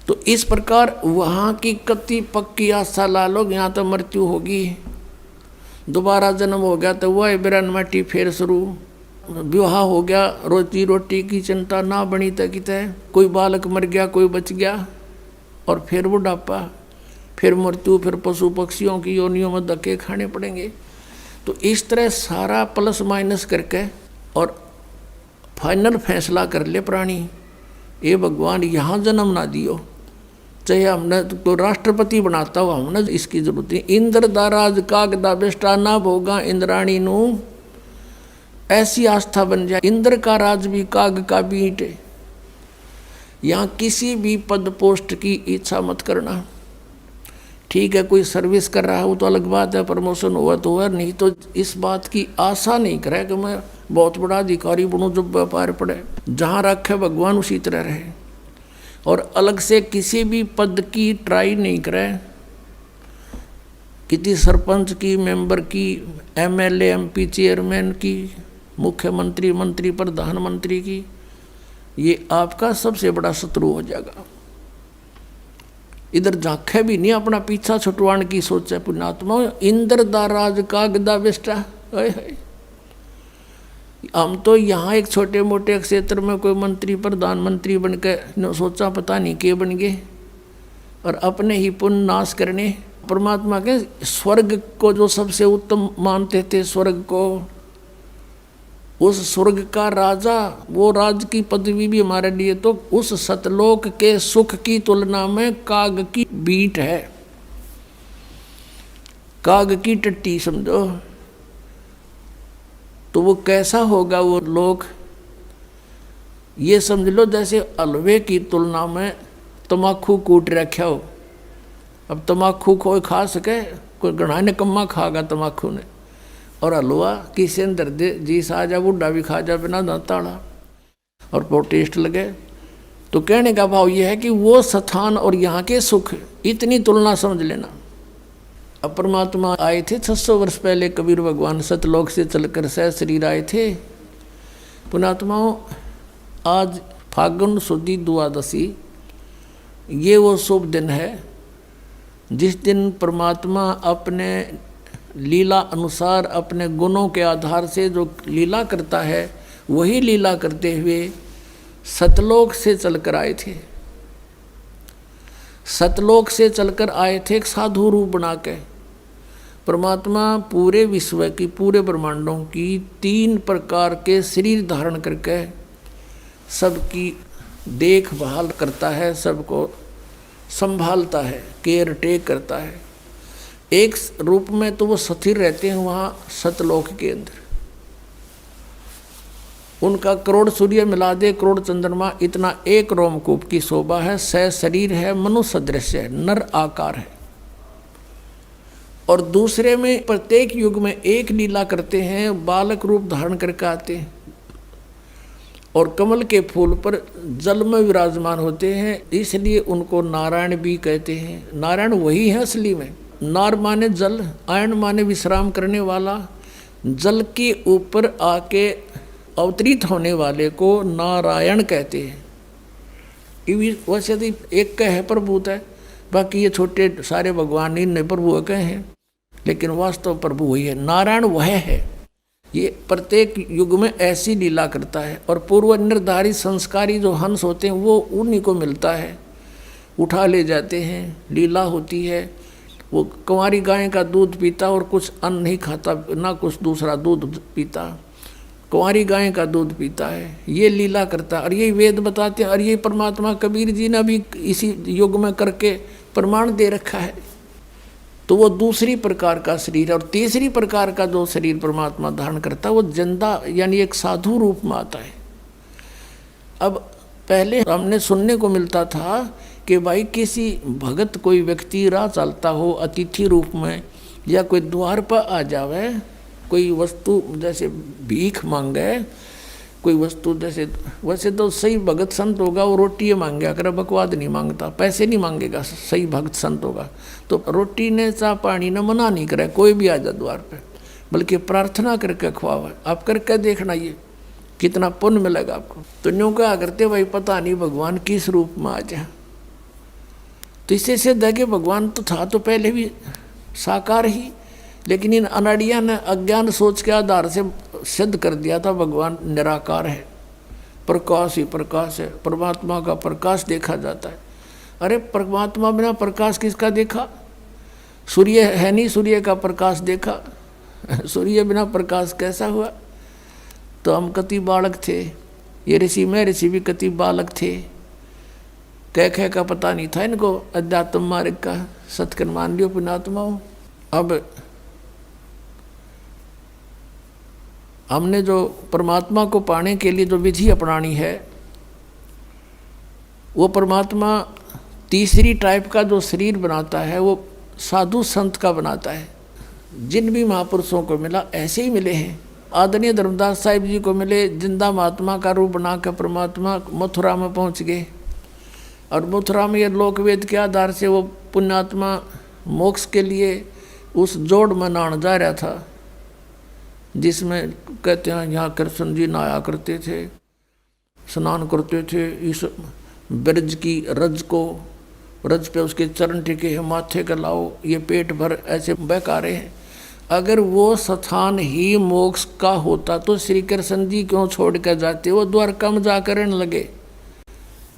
तो इस प्रकार वहाँ की कति पक्की आशा ला लो, यहाँ तो मृत्यु होगी, दोबारा जन्म हो गया तो वह बिरन माटी फिर शुरू, विवाह हो गया, रोजी रोटी की चिंता ना बनी तक कितने, कोई बालक मर गया कोई बच गया, और फिर बुढ़ापा, फिर मृत्यु, फिर पशु पक्षियों की योनियों में धक्के खाने पड़ेंगे। तो इस तरह सारा प्लस माइनस करके और फाइनल फैसला कर ले प्राणी, ये भगवान यहाँ जन्म ना दियो, चाहे हमने तो राष्ट्रपति बनाता हो, हमने इसकी जरूरत नहीं। इंद्र दा राज कागदा बेष्टा ना भोगा इंद्राणी नू, ऐसी आस्था बन जाए। इंद्र का राज भी काग का बीट है। यहाँ किसी भी पद पोस्ट की इच्छा मत करना। ठीक है कोई सर्विस कर रहा है वो तो अलग बात है, प्रमोशन हुआ तो हुआ, नहीं तो इस बात की आशा नहीं करे कि मैं बहुत बड़ा अधिकारी बनूं जब व्यापार पड़े। जहाँ रखे भगवान उसी तरह रहे, और अलग से किसी भी पद की ट्राई नहीं करे। किसी सरपंच की, मेंबर की, एमएलए एमपी चेयरमैन की, मुख्यमंत्री मंत्री प्रधानमंत्री की, ये आपका सबसे बड़ा शत्रु हो जाएगा। इधर झांखे भी नहीं, अपना पीछा छुटवाने की सोच है। पुण्यात्मा इंद्र दा राज कागदा बेष्टा, हम तो यहाँ एक छोटे मोटे क्षेत्र में कोई मंत्री प्रधानमंत्री बनकर सोचा पता नहीं के बन गए, और अपने ही पुण्य नाश करने। परमात्मा के स्वर्ग को जो सबसे उत्तम मानते थे, स्वर्ग को, उस स्वर्ग का राजा, वो राज की पदवी भी हमारे लिए तो उस सतलोक के सुख की तुलना में काग की बीट है, काग की टट्टी समझो। तो वो कैसा होगा वो लोग, ये समझ लो जैसे हलवे की तुलना में तम्बाकू कूट रखा हो। अब तम्बाकू कोई खा सके, कोई गणा निकम्मा खागा तम्बाकू ने, और हलवा किसी ने दर्द जी सा जा, बुढ़ा भी खा जा बिना दांताड़ा, और वो टेस्ट लगे। तो कहने का भाव ये है कि वो स्थान और यहाँ के सुख, इतनी तुलना समझ लेना। अब परमात्मा आए थे 600 वर्ष पहले, कबीर भगवान सतलोक से चलकर सह शरीर आए थे। पुण्यात्माओं आज फागुन सुदी द्वादशी, ये वो शुभ दिन है जिस दिन परमात्मा अपने लीला अनुसार अपने गुणों के आधार से जो लीला करता है, वही लीला करते हुए सतलोक से चलकर आए थे। सतलोक से चलकर आए थे एक साधु रूप बना के। परमात्मा पूरे विश्व की, पूरे ब्रह्मांडों की 3 प्रकार के शरीर धारण करके सबकी देखभाल करता है, सबको संभालता है, केयर टेक करता है। एक रूप में तो वो स्थिर रहते हैं वहाँ सतलोक के अंदर। उनका करोड़ सूर्य मिला दे, करोड़ चंद्रमा, इतना एक रोमकूप की शोभा है। शरीर है, मनुष्य सदृश है, नर आकार है। और दूसरे में प्रत्येक युग में एक लीला करते हैं, बालक रूप धारण करके आते हैं और कमल के फूल पर जल में विराजमान होते हैं, इसलिए उनको नारायण भी कहते हैं। नारायण वही है असली में। नार माने जल, आयन माने विश्राम करने वाला, जल के ऊपर आके अवतरित होने वाले को नारायण कहते हैं। वैसे तो एक का है प्रभुत है, बाकी ये छोटे सारे भगवान इन प्रभु के हैं, लेकिन वास्तव प्रभु वही है। नारायण वह है। ये प्रत्येक युग में ऐसी लीला करता है। और पूर्व निर्धारित संस्कारी जो हंस होते हैं वो उन्हीं को मिलता है, उठा ले जाते हैं, लीला होती है। वो कुंवारी गाय का दूध पीता और कुछ अन्न नहीं खाता, ना कुछ दूसरा दूध पीता, कुंवारी गाय का दूध पीता है, ये लीला करता है। और ये वेद बताते हैं, और ये परमात्मा कबीर जी ने भी इसी युग में करके प्रमाण दे रखा है। तो वो दूसरी प्रकार का शरीर। और तीसरी प्रकार का जो शरीर परमात्मा धारण करता है वो जिंदा यानी एक साधु रूप में आता है। अब पहले हमने सुनने को मिलता था कि भाई किसी भगत कोई व्यक्ति राह चलता हो अतिथि रूप में, या कोई द्वार पर आ जावे, कोई वस्तु जैसे भीख मांगे, कोई वस्तु जैसे, वैसे तो सही भगत संत होगा वो रोटी मांगे कर, बकवाद नहीं मांगता, पैसे नहीं मांगेगा, सही भगत संत होगा तो रोटी ने चाह पानी ने मना नहीं करे कोई भी आ जा द्वार पे, बल्कि प्रार्थना करके खुआवा। आप करके देखना ये कितना पुण्य मिलेगा आपको। तो न्यों क्या करते भाई पता नहीं भगवान किस रूप में आ जाए। तो इससे सिद्ध है कि भगवान तो था तो पहले भी साकार ही, लेकिन इन अनाड़िया ने अज्ञान सोच के आधार से सिद्ध कर दिया था भगवान निराकार है, प्रकाश ही प्रकाश है, परमात्मा का प्रकाश देखा जाता है। अरे परमात्मा बिना प्रकाश किसका देखा? सूर्य है नहीं, सूर्य का प्रकाश देखा, सूर्य बिना प्रकाश कैसा हुआ? तो हम कति बालक थे, ये ऋषि में ऋषि भी कति बालक थे, कह का पता नहीं था इनको अध्यात्म मार्ग का, सत्कर्म मान लियो पुण्यात्माओं। अब हमने जो परमात्मा को पाने के लिए जो विधि अपनानी है, वो परमात्मा तीसरी टाइप का जो शरीर बनाता है वो साधु संत का बनाता है। जिन भी महापुरुषों को मिला ऐसे ही मिले हैं। आदरणीय धर्मदास साहिब जी को मिले, जिंदा महात्मा का रूप बनाकर परमात्मा मथुरा में पहुंच गए, और मथुरा में ये लोकवेद के आधार से वो पुण्यात्मा मोक्ष के लिए उस जोड़ में नहाने जा रहा था, जिसमें कहते हैं यहाँ कृष्ण जी नहाया करते थे, स्नान करते थे। इस ब्रज की रज को, रज पे उसके चरण टिके हैं, माथे का लाओ, ये पेट भर ऐसे बहका रहे हैं। अगर वो स्थान ही मोक्ष का होता तो श्री कृष्ण जी क्यों छोड़ कर जाते? वो द्वारका में जाकर रहने लगे।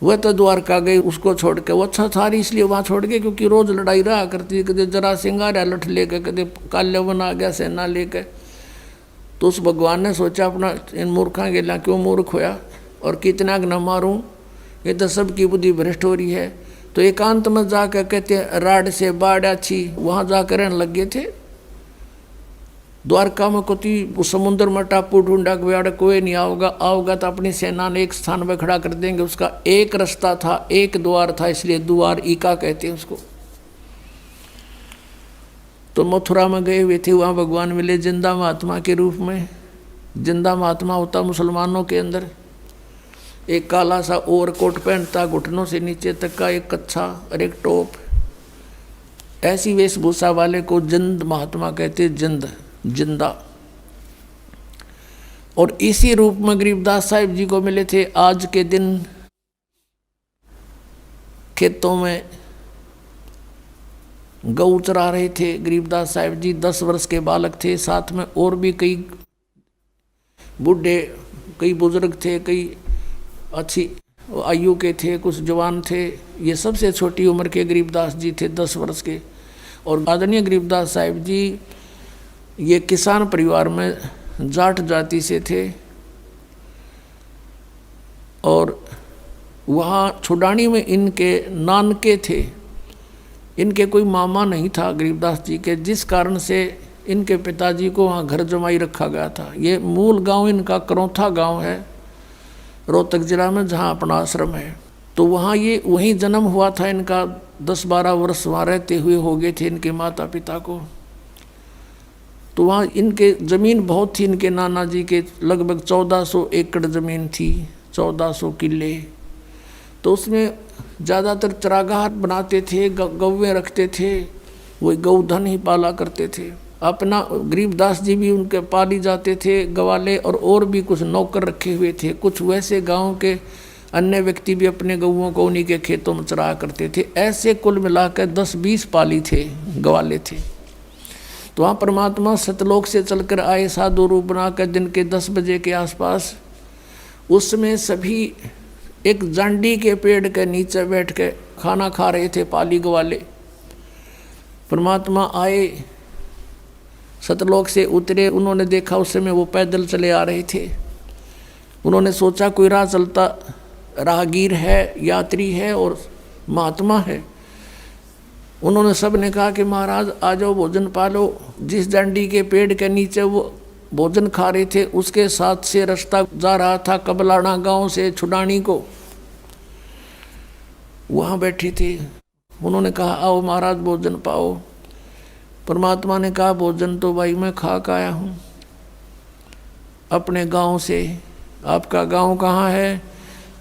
वह तो द्वारका गए, उसको छोड़ के, वो अच्छा था इसलिए वहाँ छोड़ गए, क्योंकि रोज लड़ाई रहा करती, कदे जरा सिंगार लठ लेकर, कदे काल्यवन आ गया सेना लेकर। तो उस भगवान ने सोचा अपना इन मूर्खा के ला क्यों मूर्ख होया और कितना न मारूं, ये तो सबकी बुद्धि भ्रष्ट हो रही है। तो एकांत में जाकर कहते राड से बाढ़ अच्छी, वहाँ जाकर रहने लग गए थे। द्वारका में कोती उस समुद्र में टापू ढूंढा कि कोई नहीं आओगा तो अपनी सेना ने एक स्थान पर खड़ा कर देंगे। उसका एक रास्ता था, एक द्वार था, इसलिए द्वार ईका कहते हैं उसको। तो मथुरा में गए हुए थे, वहाँ भगवान मिले जिंदा महात्मा के रूप में। जिंदा महात्मा होता मुसलमानों के अंदर, एक काला सा ओवरकोट पहनता, घुटनों से नीचे तक का एक कच्छा और एक टोप, ऐसी वेशभूषा वाले को जिंद महात्मा कहते, जिंदा। और इसी रूप में गरीबदास साहिब जी को मिले थे। आज के दिन खेतों में गऊ चरा रहे थे गरीबदास साहिब जी। 10 वर्ष के बालक थे, साथ में और भी कई बूढ़े, कई बुजुर्ग थे, कई अच्छी आयु के थे, कुछ जवान थे। ये सबसे छोटी उम्र के गरीबदास जी थे, 10 वर्ष के। और आदरणीय गरीबदास साहिब जी ये किसान परिवार में जाट जाति से थे। और वहाँ छुडानी में इनके नानके थे, इनके कोई मामा नहीं था गरीबदास जी के, जिस कारण से इनके पिताजी को वहाँ घर जमाई रखा गया था। ये मूल गांव इनका करौथा गांव है, रोहतक जिला में, जहाँ अपना आश्रम है। तो वहाँ ये वहीं जन्म हुआ था इनका। 10-12 वर्ष वहाँ रहते हुए हो गए थे इनके माता पिता को। तो वहाँ इनके ज़मीन बहुत थी, इनके नाना जी के लगभग 1400 एकड़ ज़मीन थी, 1400 किले। तो उसमें ज़्यादातर चरागाह बनाते थे, गौवें रखते थे, वही गौधन ही पाला करते थे। अपना गरीबदास जी भी उनके पाली जाते थे गवाले, और भी कुछ नौकर रखे हुए थे। कुछ वैसे गांव के अन्य व्यक्ति भी अपने गौओं को उन्हीं के खेतों में चराया करते थे। ऐसे कुल मिलाकर 10-20 पाली थे, गवाले थे। तो वहाँ परमात्मा सतलोक से चलकर आए साधु रूप बनाकर दिन के 10 बजे के आसपास। उसमें सभी एक जांडी के पेड़ के नीचे बैठ के खाना खा रहे थे पाली ग्वाले। परमात्मा आए, सतलोक से उतरे। उन्होंने देखा उस समय वो पैदल चले आ रहे थे। उन्होंने सोचा कोई राह चलता राहगीर है, यात्री है और महात्मा है। उन्होंने सब ने कहा कि महाराज आ जाओ, भोजन पालो। जिस जांडी के पेड़ के नीचे वो भोजन खा रहे थे उसके साथ से रास्ता जा रहा था कबलाना गांव से छुडानी को। वहाँ बैठे थे। उन्होंने कहा आओ महाराज भोजन पाओ। परमात्मा ने कहा भोजन तो भाई मैं खा के आया हूँ अपने गांव से। आपका गांव कहाँ है?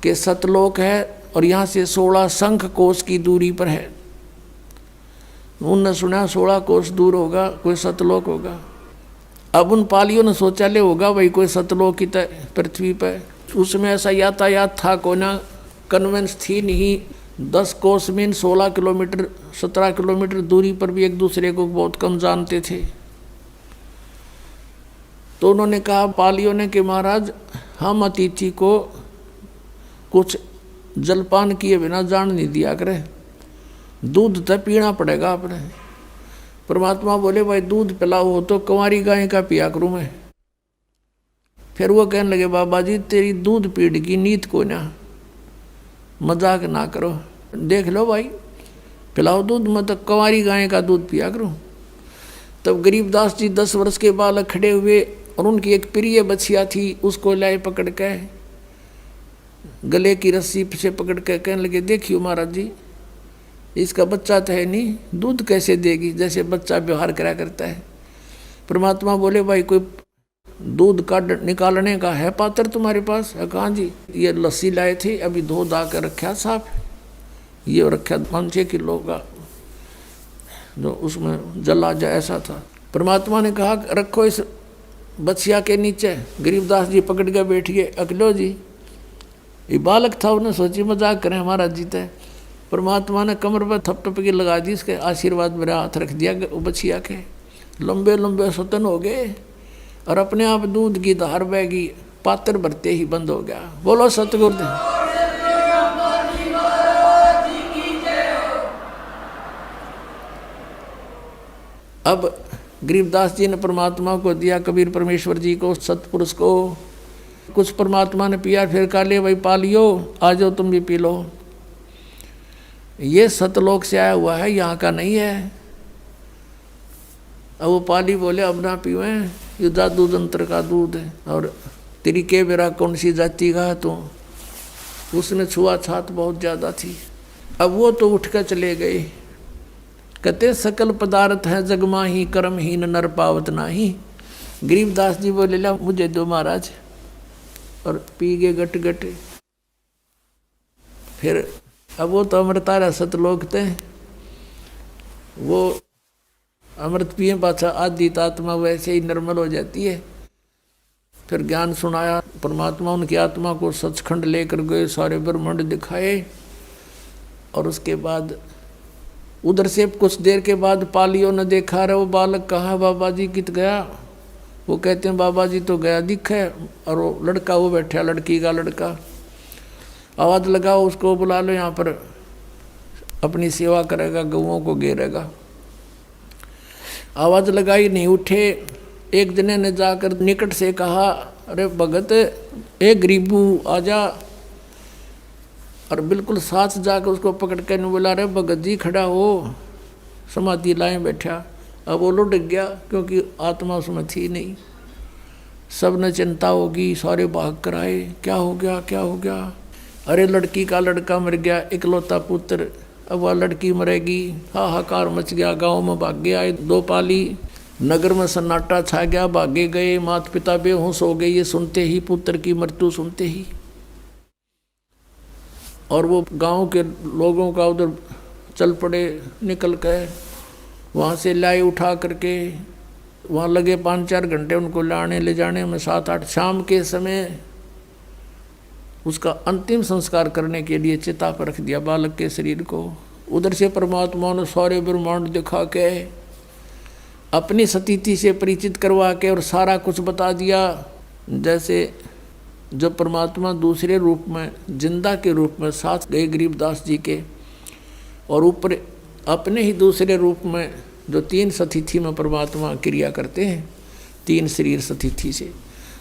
कि सतलोक है, और यहाँ से 16 शंख कोस की दूरी पर है। उनने सुना 16 कोस दूर होगा कोई सतलोक होगा। अब उन पालियों ने सोचा ले होगा भाई कोई सतलोक की पृथ्वी पर। उसमें ऐसा यातायात था को ना, कन्वेंस थी नहीं। 10 कोस मीन 16 किलोमीटर 17 किलोमीटर दूरी पर भी एक दूसरे को बहुत कम जानते थे। तो उन्होंने कहा पालियों ने कि महाराज हम अतिथि को कुछ जलपान किए बिना जान नहीं दिया करे, दूध तो पीना पड़ेगा आपने। परमात्मा बोले भाई दूध पिलाओ हो तो कुंवारी गाय का पिया करूँ मैं। फिर वो कहने लगे बाबा जी तेरी दूध पीड़ की नीत को ना, मजाक ना करो, देख लो भाई पिलाओ दूध, मैं तो कुंवारी गाय का दूध पिया करूँ। तब गरीबदास जी 10 वर्ष के बालक खड़े हुए और उनकी एक प्रिय बछिया थी, उसको लाए पकड़ के गले की रस्सी से पकड़ के कहने लगे देखियो महाराज जी इसका बच्चा तो है नहीं, दूध कैसे देगी, जैसे बच्चा व्यवहार करा करता है। परमात्मा बोले भाई कोई दूध का निकालने का है पात्र तुम्हारे पास? कहाँ जी ये लस्सी लाए थे अभी धो धा कर रखा साफ, ये रखा 5-6 किलो का जो उसमें जल आ जाए ऐसा था। परमात्मा ने कहा रखो इस बछिया के नीचे। गरीबदास जी पकड़ के बैठ गए। अकलो जी ये बालक था, उन्हें सोची मजाक करें हमारा जीता है। परमात्मा ने कमर पर थपथपकी लगा दी, इसके आशीर्वाद मेरा हाथ रख दिया बछिया के। लंबे लंबे स्वतन हो गए और अपने आप दूध की धार बहगी, पात्र भरते ही बंद हो गया। बोलो सतगुरुदेव। अब गरीबदास जी ने परमात्मा को दिया, कबीर परमेश्वर जी को, सतपुरुष को। कुछ परमात्मा ने पिया, फिर कहा ले भाई पालियो आ जाओ तुम भी पी लो। ये सतलोक से आया हुआ है, यहाँ का नहीं है। अब वो पाली बोले अब ना पीवे, ये जादू जंत्र का दूध है और तेरी के बेरा कौन सी जाति का है तो उसने छुआछात बहुत ज़्यादा थी। अब वो तो उठ कर चले गए। कहते सकल पदार्थ है जगमा ही कर्महीन नर पावत नाही। गरीबदास जी बोले ला मुझे दो महाराज, और पी गए गट गट। फिर अब वो तो अमृतारा सतलोक थे, वो अमृत पिए पाछा आदि आत्मा वैसे ही निर्मल हो जाती है। फिर ज्ञान सुनाया परमात्मा, उनकी आत्मा को सचखंड लेकर गए, सारे ब्रह्मांड दिखाए। और उसके बाद उधर से कुछ देर के बाद पालियों ने देखा, रहे वो बालक कहाँ बाबा जी कित गया। वो कहते हैं बाबा जी तो गया दिखे, और वो लड़का वो बैठा, लड़की का लड़का। आवाज़ लगाओ उसको, बुला लो, यहाँ पर अपनी सेवा करेगा, गऊओं को घेरेगा। आवाज़ लगाई, नहीं उठे। एक जने ने जाकर निकट से कहा, अरे भगत ए गरीबू आजा। और बिल्कुल साथ जाकर उसको पकड़ कर बोला, अरे भगत जी खड़ा हो, समाधि लाए बैठा। अब वो लुढ़क गया, क्योंकि आत्मा उसमें थी नहीं। सब ने चिंता होगी, सारे भाग कर आए, क्या हो गया क्या हो गया। अरे लड़की का लड़का मर गया, इकलौता पुत्र, अब वह लड़की मरेगी। हाहाकार मच गया, गांव में भागे आए 2 पाली, नगर में सन्नाटा छा गया, भागे गए। माता पिता बेहोश हो गए ये सुनते ही, पुत्र की मृत्यु सुनते ही। और वो गांव के लोगों का उधर चल पड़े, निकल कर वहाँ से लाई उठा करके। वहाँ लगे 5-4 घंटे उनको लाने ले जाने में, 7-8। शाम के समय उसका अंतिम संस्कार करने के लिए चिता पर रख दिया बालक के शरीर को। उधर से परमात्मा ने सारे ब्रह्मांड दिखा के, अपनी स्थिति से परिचित करवा के और सारा कुछ बता दिया। जैसे जब परमात्मा दूसरे रूप में, जिंदा के रूप में साथ गए गरीबदास जी के, और ऊपर अपने ही दूसरे रूप में जो 3 स्थिति में परमात्मा क्रिया करते हैं, 3 शरीर स्थिति से,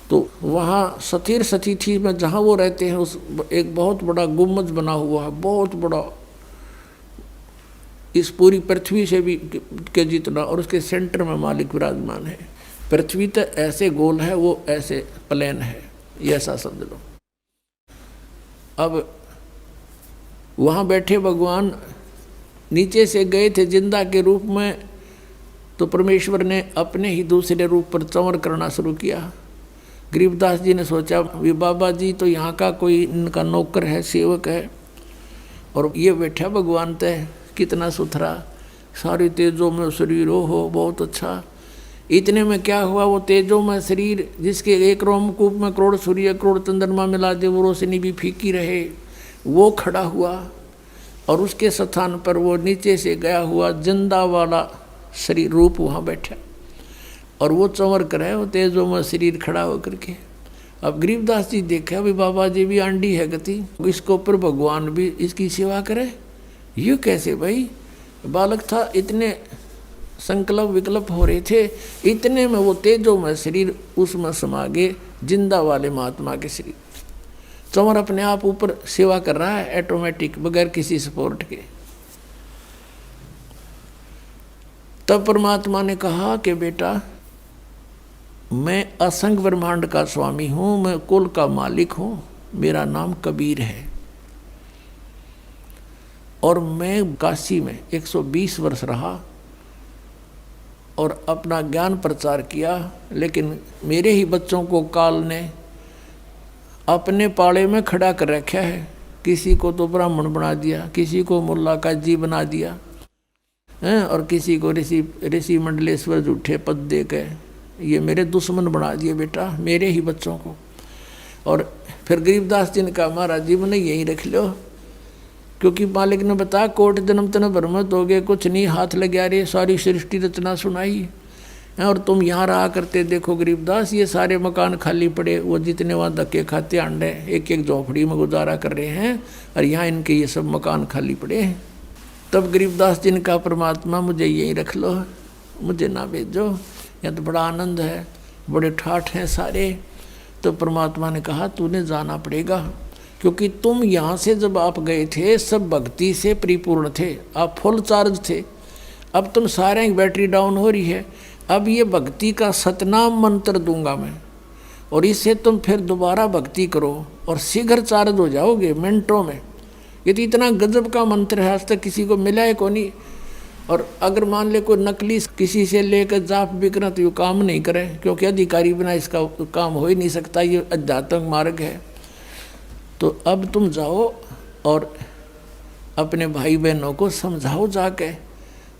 तो वहाँ स्थिर स्थिति में जहाँ वो रहते हैं, उस एक बहुत बड़ा गुम्बद बना हुआ है, बहुत बड़ा, इस पूरी पृथ्वी से भी के जितना, और उसके सेंटर में मालिक विराजमान है। पृथ्वी तो ऐसे गोल है, वो ऐसे प्लेन है, ये ऐसा समझ लो। अब वहाँ बैठे भगवान नीचे से गए थे जिंदा के रूप में, तो परमेश्वर ने अपने ही दूसरे रूप पर चंवर करना शुरू किया। गरीबदास जी ने सोचा, वे बाबा जी तो यहाँ का कोई इनका नौकर है, सेवक है, और ये बैठा भगवान तय, कितना सुथरा, सारी तेजों में शरीर हो, बहुत अच्छा। इतने में क्या हुआ, वो तेजों में शरीर जिसके एक रोमकूप में करोड़ सूर्य करोड़ चंद्रमा मिला दे, वो रोशनी भी फीकी रहे, वो खड़ा हुआ, और उसके स्थान पर वो नीचे से गया हुआ जिंदा वाला शरीर रूप वहाँ बैठा, और वो चंवर करे, वो तेजों में शरीर खड़ा होकर के। अब गरीबदास जी देखा, भी बाबा जी भी आंडी है गति, इसके ऊपर भगवान भी इसकी सेवा करे, ये कैसे भाई। बालक था, इतने संकल्प विकल्प हो रहे थे, इतने में वो तेजों में शरीर उसमें समा गए, जिंदा वाले महात्मा के शरीर। चंवर अपने आप ऊपर सेवा कर रहा है, ऑटोमेटिक, बगैर किसी सपोर्ट के। तब परमात्मा ने कहा कि बेटा, मैं असंग ब्रह्मांड का स्वामी हूँ, मैं कुल का मालिक हूँ, मेरा नाम कबीर है, और मैं काशी में 120 वर्ष रहा और अपना ज्ञान प्रचार किया। लेकिन मेरे ही बच्चों को काल ने अपने पाले में खड़ा कर रखा है। किसी को तो ब्राह्मण बना दिया, किसी को मुल्ला काजी बना दिया हैं, और किसी को ऋषि मंडलेश्वर झूठे पद दे के ये मेरे दुश्मन बना दिए बेटा, मेरे ही बच्चों को। और फिर गरीबदास जी ने कहा, महाराज जी मैंने यहीं रख लो, क्योंकि मालिक ने बताया कोट जन्म तन भ्रमत हो गए, कुछ नहीं हाथ लगा रहे, सारी सृष्टि रचना सुनाई, और तुम यहाँ रहा करते। देखो गरीबदास, ये सारे मकान खाली पड़े, वो जितने वहाँ धक्के खाते अंडे एक एक झोंपड़ी में गुजारा कर रहे हैं, और यहाँ इनके ये सब मकान खाली पड़े हैं। तब गरीबदास जी ने कहा, परमात्मा मुझे यहीं रख लो, मुझे ना भेजो, यहाँ तो बड़ा आनंद है, बड़े ठाठ हैं सारे। तो परमात्मा ने कहा, तूने जाना पड़ेगा, क्योंकि तुम यहाँ से जब आप गए थे सब भक्ति से परिपूर्ण थे, आप फुल चार्ज थे। अब तुम सारे की बैटरी डाउन हो रही है, अब ये भक्ति का सतनाम मंत्र दूंगा मैं, और इससे तुम फिर दोबारा भक्ति करो और शीघ्र चार्ज हो जाओगे मिनटों में। ये तो इतना गजब का मंत्र है, आज तक किसी को मिला है को नहीं। और अगर मान ले कोई नकली किसी से लेकर जाप बिकना, तो ये काम नहीं करे, क्योंकि अधिकारी बिना इसका काम हो ही नहीं सकता, ये अध्यात्मक मार्ग है। तो अब तुम जाओ और अपने भाई बहनों को समझाओ जाके,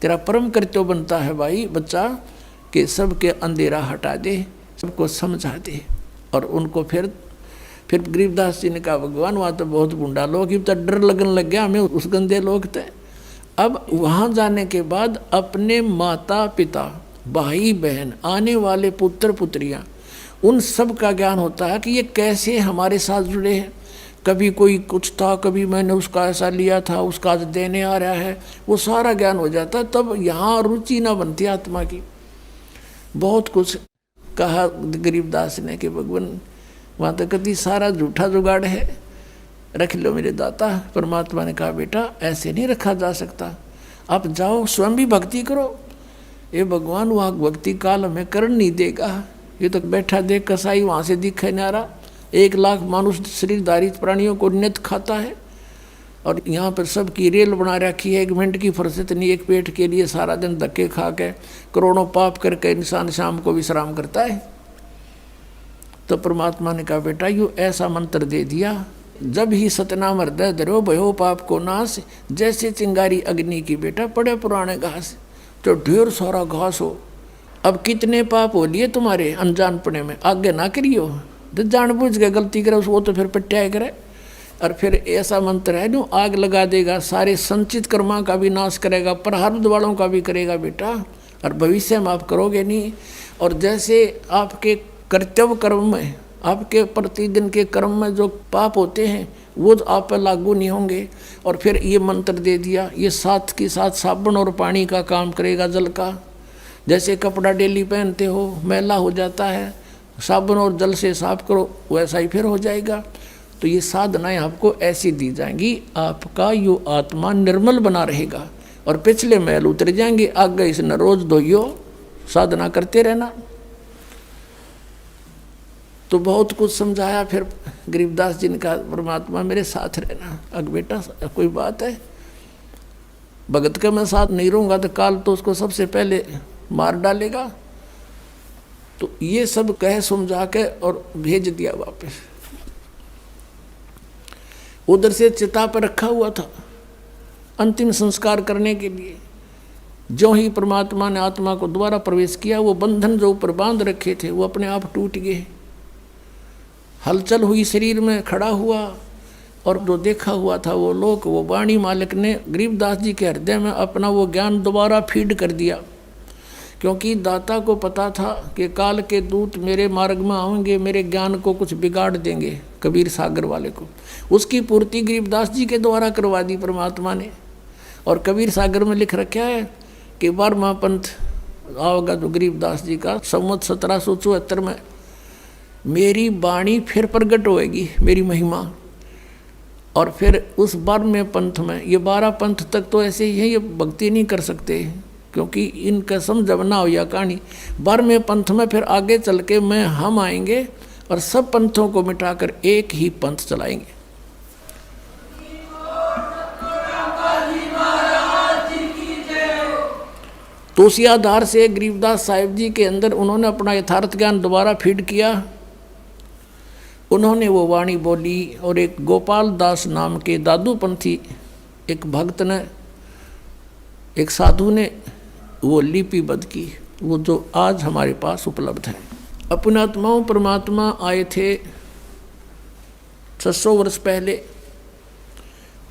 तेरा परम कर्तव्य बनता है भाई बच्चा कि सबके अंधेरा हटा दे, सबको समझा दे। और उनको फिर गरीबदास जी ने कहा, भगवान वहाँ तो बहुत गुंडा लोग, तो डर लगन लग गया हमें उस गंदे लोग थे। अब वहाँ जाने के बाद अपने माता पिता, भाई बहन, आने वाले पुत्र पुत्रियाँ, उन सब का ज्ञान होता है कि ये कैसे हमारे साथ जुड़े हैं। कभी कोई कुछ था, कभी मैंने उसका ऐसा लिया था, उसका आज देने आ रहा है, वो सारा ज्ञान हो जाता है। तब यहाँ रुचि ना बनती आत्मा की। बहुत कुछ कहा गरीबदास ने कि भगवान वहाँ तो कभी सारा झूठा जुगाड़ है, रख लो मेरे दाता। परमात्मा ने कहा बेटा ऐसे नहीं रखा जा सकता, आप जाओ स्वयं भी भक्ति करो। ये भगवान वहाँ भक्ति काल हमें कर नहीं देगा। ये तो बैठा देख कसाई वहाँ से दिखे नारा, 1 लाख मानुष शरीरधारी प्राणियों को नित खाता है, और यहाँ पर सबकी रेल बना रखी है। 1 मिनट की फुर्सत नहीं, एक पेट के लिए सारा दिन धक्के खा के करोड़ों पाप करके इंसान शाम को विश्राम करता है। तो परमात्मा ने कहा बेटा यूँ ऐसा मंत्र दे दिया, जब ही सतनाम हृदय धरो भयो पाप को नाश, जैसे चिंगारी अग्नि की बेटा पड़े पुराने घास। तो ढेर सारा घास हो, अब कितने पाप हो लिए तुम्हारे अनजानपने में, आगे ना करियो। तो जानबूझ के गलती करे वो तो फिर पिटाया करे। और फिर ऐसा मंत्र है जो आग लगा देगा, सारे संचित कर्मा का भी नाश करेगा, प्रारब्ध वालों का भी करेगा बेटा, और भविष्य में आप करोगे नहीं। और जैसे आपके कर्तव्य कर्म में, आपके प्रतिदिन के कर्म में जो पाप होते हैं वो आप पर लागू नहीं होंगे। और फिर ये मंत्र दे दिया, ये साथ के साथ साबुन और पानी का काम करेगा, जल का। जैसे कपड़ा डेली पहनते हो, मैला हो जाता है, साबुन और जल से साफ करो, वैसा ही फिर हो जाएगा। तो ये साधनाएं आपको ऐसी दी जाएंगी, आपका यो आत्मा निर्मल बना रहेगा और पिछले मैल उतर जाएंगे। आगे इसने रोज धोइयो, साधना करते रहना। तो बहुत कुछ समझाया। फिर गरीबदास जी ने कहा परमात्मा मेरे साथ रहना। अग बेटा कोई बात है, भगत का मैं साथ नहीं रहूँगा तो काल तो उसको सबसे पहले मार डालेगा। तो ये सब कह समझा के और भेज दिया वापस। उधर से चिता पर रखा हुआ था अंतिम संस्कार करने के लिए। जो ही परमात्मा ने आत्मा को दोबारा प्रवेश किया, वो बंधन जो ऊपर बांध रखे थे वो अपने आप टूट गए। हलचल हुई, शरीर में खड़ा हुआ, और जो देखा हुआ था वो लोक, वो वाणी मालिक ने गरीबदास जी के हृदय में अपना वो ज्ञान दोबारा फीड कर दिया। क्योंकि दाता को पता था कि काल के दूत मेरे मार्ग में आएंगे, मेरे ज्ञान को कुछ बिगाड़ देंगे, कबीर सागर वाले को। उसकी पूर्ति गरीबदास जी के द्वारा करवा दी परमात्मा ने। और कबीर सागर में लिख रखा है कि 12वां पंथ आओगा जो गरीबदास जी का, संवत 1774 में मेरी वाणी फिर प्रगट होएगी, मेरी महिमा। और फिर उस 12वें पंथ में, ये 12 पंथ तक तो ऐसे ही है, ये भक्ति नहीं कर सकते क्योंकि इनका समझ ना हो या कहानी। 12वें पंथ में फिर आगे चल के हम आएंगे और सब पंथों को मिटाकर एक ही पंथ चलाएंगे। तो उसी आधार से गरीबदास साहिब जी के अंदर उन्होंने अपना यथार्थ ज्ञान दोबारा फीड किया। उन्होंने वो वाणी बोली, और एक गोपाल दास नाम के दादूपंथी एक भक्त ने, एक साधु ने वो लिपिबद्ध की, वो जो आज हमारे पास उपलब्ध है। अपनात्माओं परमात्मा आए थे 600 वर्ष पहले।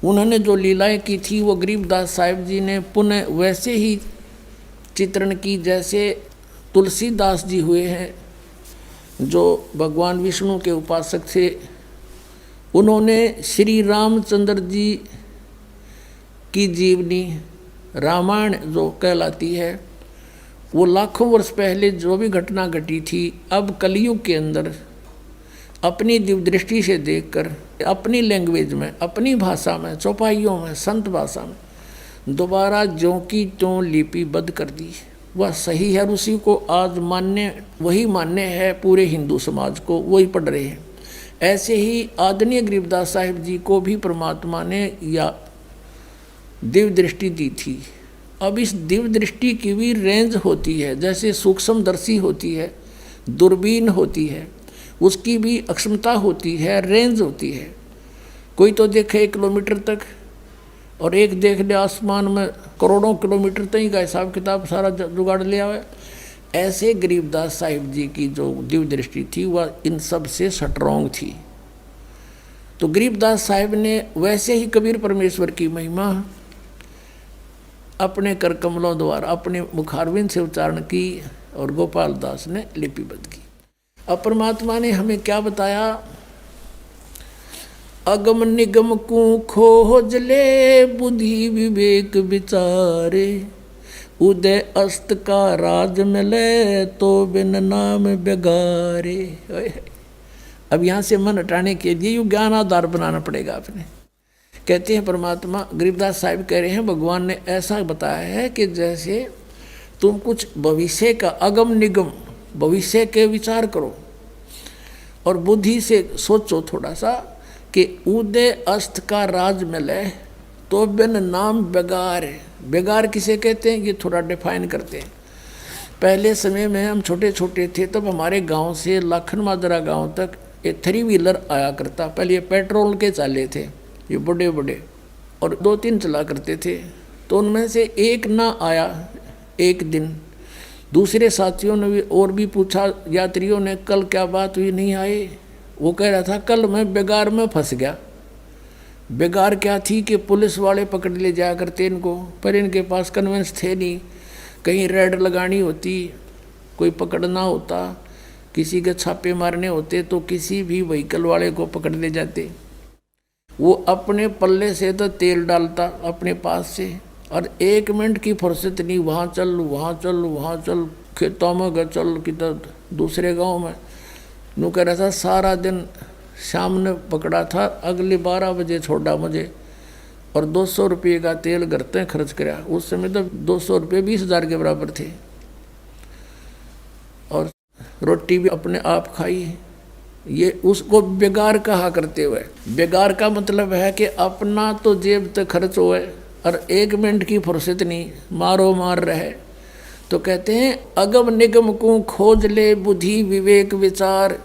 उन्होंने जो लीलाएं की थी वो गरीबदास साहिब जी ने पुनः वैसे ही चित्रण की जैसे तुलसीदास जी हुए हैं, जो भगवान विष्णु के उपासक थे। उन्होंने श्री रामचंद्र जी की जीवनी रामायण जो कहलाती है, वो लाखों वर्ष पहले जो भी घटना घटी थी, अब कलयुग के अंदर अपनी दिव्य दृष्टि से देखकर अपनी लैंग्वेज में, अपनी भाषा में, चौपाइयों में, संत भाषा में दोबारा ज्यों की त्यों लिपिबद्ध कर दी। वह सही है, उसी को आज मान्य, वही मान्य है पूरे हिंदू समाज को, वही पढ़ रहे हैं। ऐसे ही आदरणीय गरीबदास साहिब जी को भी परमात्मा ने या दिव्य दृष्टि दी थी। अब इस दिव्य दृष्टि की भी रेंज होती है, जैसे सूक्ष्मदर्शी होती है, दूरबीन होती है, उसकी भी अक्षमता होती है, रेंज होती है। कोई तो देखे 1 किलोमीटर तक और एक देख ले आसमान में करोड़ों किलोमीटर तक का हिसाब किताब सारा जुगाड़ लिया हुआ है। ऐसे गरीबदास साहिब जी की जो दिव्य दृष्टि थी वह इन सब से स्ट्रॉन्ग थी। तो गरीबदास साहिब ने वैसे ही कबीर परमेश्वर की महिमा अपने कर कमलों द्वारा अपने मुखारविंद से उच्चारण की और गोपाल दास ने लिपिबद्ध की। अब परमात्मा ने हमें क्या बताया? अगम निगम को खोज ले बुद्धि विवेक विचारे, उदय अस्त का राज मिले तो बिन नाम बेगारे। अब यहाँ से मन हटाने के लिए यू ज्ञान आधार बनाना पड़ेगा आपने। कहते हैं परमात्मा, गरीबदास साहिब कह रहे हैं, भगवान ने ऐसा बताया है कि जैसे तुम कुछ भविष्य का अगम निगम भविष्य के विचार करो और बुद्धि से सोचो थोड़ा सा कि उदय अस्त का राज मिले तो बिन नाम बेगार। बेगार किसे कहते हैं ये थोड़ा डिफाइन करते हैं। पहले समय में हम छोटे छोटे थे तब हमारे गांव से लाखन माजरा गांव तक एक 3 व्हीलर आया करता। पहले ये पेट्रोल के चाले थे, ये बड़े बड़े, और 2-3 चला करते थे। तो उनमें से एक ना आया एक दिन, दूसरे साथियों ने भी और भी पूछा, यात्रियों ने, कल क्या बात हुई नहीं आए? वो कह रहा था कल मैं बेगार में फंस गया। बेगार क्या थी कि पुलिस वाले पकड़ ले जाया करते इनको, पर इनके पास कन्वेंस थे नहीं। कहीं रेड लगानी होती, कोई पकड़ना होता, किसी के छापे मारने होते तो किसी भी व्हीकल वाले को पकड़ ले जाते। वो अपने पल्ले से तो तेल डालता अपने पास से, और 1 मिनट की फुर्सत नहीं, वहाँ चल वहाँ चल वहाँ चल, खेतों में गए चल, किधर दूसरे गांव में। नू कह रहा था सारा दिन शाम ने पकड़ा था, अगले 12 बजे छोड़ा मुझे, और 200 रुपये का तेल घर तक खर्च कराया। उस समय तो 200 रुपये 20,000 के बराबर थे, और रोटी भी अपने आप खाई। ये उसको बेगार कहा करते हुए, बेगार का मतलब है कि अपना तो जेब तक खर्च हुए और 1 मिनट की फुर्सत नहीं, मारो मार रहे। तो कहते हैं अगम निगम को खोज ले बुद्धि विवेक विचार,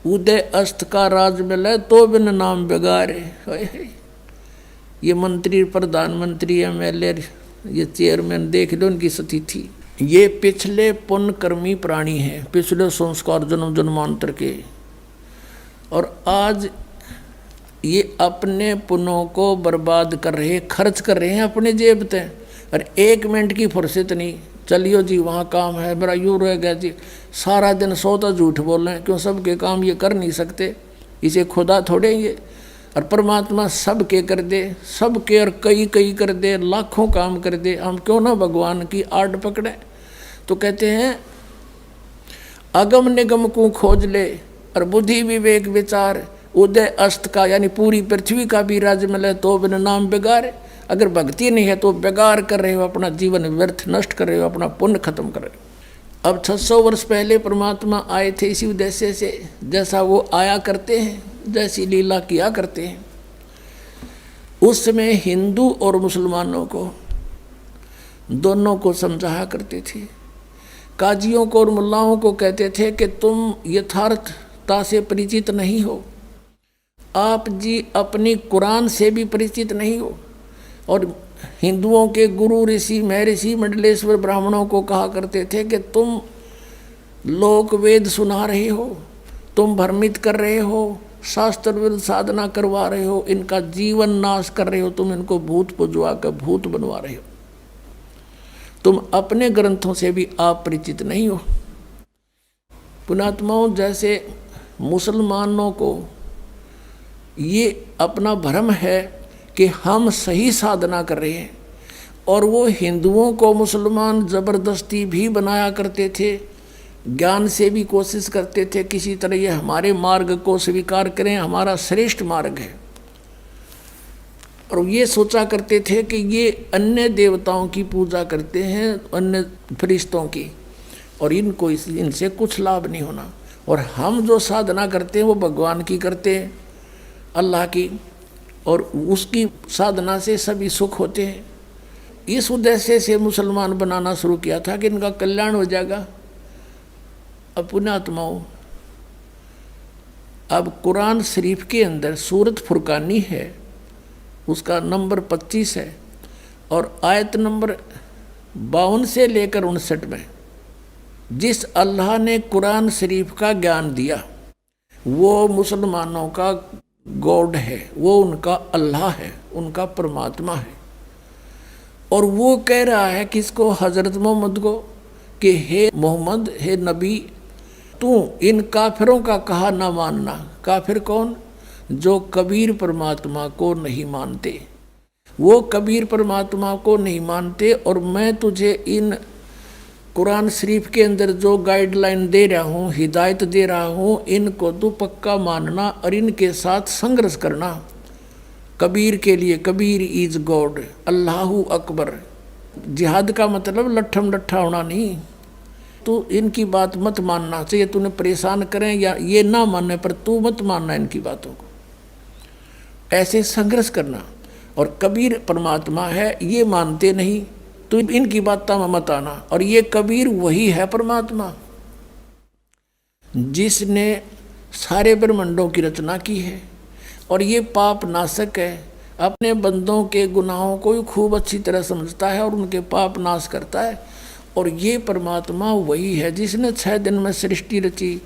उदय अस्त का राज मिले तो बिन नाम बेगारे। ये मंत्री, प्रधानमंत्री, MLA, ये चेयरमैन, देख लो उनकी स्थिति। ये पिछले पुण्यकर्मी प्राणी हैं, पिछले संस्कार जन्म जन्मांतर के, और आज ये अपने पुण्यों को बर्बाद कर रहे, खर्च कर रहे हैं अपने जेब से, और 1 मिनट की फुर्सत नहीं। चलियो जी वहाँ काम है, मेरा यूँ रह गया जी, सारा दिन सोता झूठ बोल रहे हैं, क्यों सबके काम ये कर नहीं सकते, इसे खुदा थोड़े ये। और परमात्मा सबके कर दे, सबके और कई कई कर दे, लाखों काम कर दे, हम क्यों ना भगवान की आड़ पकड़े। तो कहते हैं अगम निगम को खोज ले और बुद्धि विवेक विचार, उदय अस्त का यानी पूरी पृथ्वी का भी राज्य मिले तो बिन नाम बेगार। अगर भक्ति नहीं है तो बेगार कर रहे हो, अपना जीवन व्यर्थ नष्ट कर रहे हो, अपना पुण्य खत्म कर रहे हो। अब 600 वर्ष पहले परमात्मा आए थे इसी उद्देश्य से, जैसा वो आया करते हैं, जैसी लीला किया करते हैं। उस समय हिंदू और मुसलमानों को दोनों को समझाया करते थे। काजियों को और मुल्लाओं को कहते थे कि तुम यथार्थता से परिचित नहीं हो, आप जी अपनी कुरान से भी परिचित नहीं हो। और हिंदुओं के गुरु ऋषि महर्षि मंडलेश्वर ब्राह्मणों को कहा करते थे कि तुम लोक वेद सुना रहे हो, तुम भ्रमित कर रहे हो, शास्त्र विरुद्ध साधना करवा रहे हो, इनका जीवन नाश कर रहे हो, तुम इनको भूत पुजवा कर भूत बनवा रहे हो, तुम अपने ग्रंथों से भी आप परिचित नहीं हो। पुणात्माओं, जैसे मुसलमानों को ये अपना भ्रम है कि हम सही साधना कर रहे हैं, और वो हिंदुओं को मुसलमान ज़बरदस्ती भी बनाया करते थे, ज्ञान से भी कोशिश करते थे किसी तरह ये हमारे मार्ग को स्वीकार करें, हमारा श्रेष्ठ मार्ग है। और ये सोचा करते थे कि ये अन्य देवताओं की पूजा करते हैं, अन्य फरिश्तों की, और इनको इनसे कुछ लाभ नहीं होना, और हम जो साधना करते हैं वो भगवान की करते हैं, अल्लाह की, और उसकी साधना से सभी सुख होते हैं। इस उद्देश्य से मुसलमान बनाना शुरू किया था कि इनका कल्याण हो जाएगा। अब पुण्यात्माओं, अब कुरान शरीफ के अंदर सूरत फुरकानी है, उसका नंबर 25 है, और आयत नंबर 52 से लेकर 59 में जिस अल्लाह ने कुरान शरीफ का ज्ञान दिया वो मुसलमानों का गॉड है, वो उनका अल्लाह है, उनका परमात्मा है। और वो कह रहा है किसको? हजरत मोहम्मद को, कि हे मोहम्मद, हे नबी, तू इन काफिरों का कहा ना मानना। काफिर कौन? जो कबीर परमात्मा को नहीं मानते, वो कबीर परमात्मा को नहीं मानते। और मैं तुझे इन कुरान शरीफ के अंदर जो गाइडलाइन दे रहा हूँ, हिदायत दे रहा हूँ, इनको तू पक्का मानना और इनके साथ संघर्ष करना। कबीर के लिए, कबीर इज गॉड, अल्लाहू अकबर। जिहाद का मतलब लट्ठम लट्ठा होना नहीं। तू इनकी बात मत मानना, चाहिए तूने परेशान करें या ये ना माने, पर तू मत मानना इनकी बातों को। ऐसे संघर्ष करना। और कबीर परमात्मा है, ये मानते नहीं, तो इनकी बातों में मत आना। और ये कबीर वही है परमात्मा जिसने सारे ब्रह्मांडों की रचना की है, और ये पाप नाशक है। अपने बंदों के गुनाहों को खूब अच्छी तरह समझता है और उनके पाप नाश करता है। और ये परमात्मा वही है जिसने 6 दिन में सृष्टि रची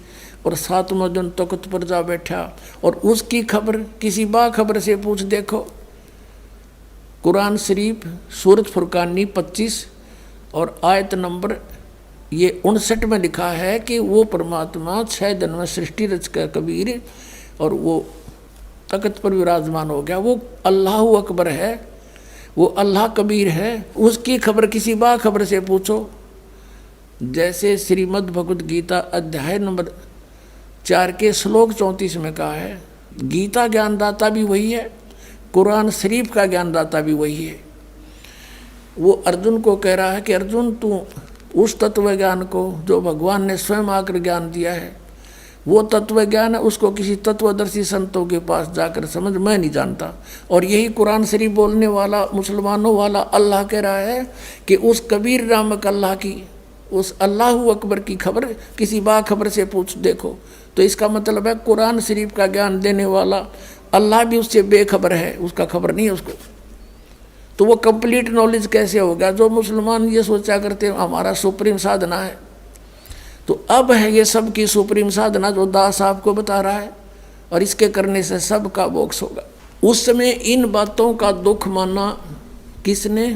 और 7वां दिन तख्त पर जा बैठा। और उसकी खबर किसी बाखबर से पूछ देखो। कुरान शरीफ सूरत फुरकानी 25 और आयत नंबर ये 59 में लिखा है कि वो परमात्मा 6 दिन में सृष्टि रच कर कबीर और वो तख्त पर विराजमान हो गया। वो अल्लाह अकबर है, वो अल्लाह कबीर है। उसकी खबर किसी बाखबर से पूछो। जैसे श्रीमद् भगवद गीता अध्याय नंबर 4 के श्लोक 34 में कहा है, गीता ज्ञानदाता भी वही है, कुरान शरीफ का ज्ञानदाता भी वही है। वो अर्जुन को कह रहा है कि अर्जुन, तू उस तत्व ज्ञान को जो भगवान ने स्वयं आकर ज्ञान दिया है, वो तत्व ज्ञान है, उसको किसी तत्वदर्शी संतों के पास जाकर समझ, मैं नहीं जानता। और यही कुरान शरीफ बोलने वाला मुसलमानों वाला अल्लाह कह रहा है कि उस कबीर नामक अल्लाह की, उस अल्लाह अकबर की खबर किसी बाखबर से पूछ देखो। तो इसका मतलब है कुरान शरीफ का ज्ञान देने वाला अल्लाह भी उससे बेखबर है, उसका खबर नहीं है उसको। तो वो कंप्लीट नॉलेज कैसे होगा? जो मुसलमान ये सोचा करते हैं हमारा सुप्रीम साधना है, तो अब है ये सब की सुप्रीम साधना जो दास आपको बता रहा है, और इसके करने से सबका मोक्ष होगा। उस समय इन बातों का दुख माना किसने?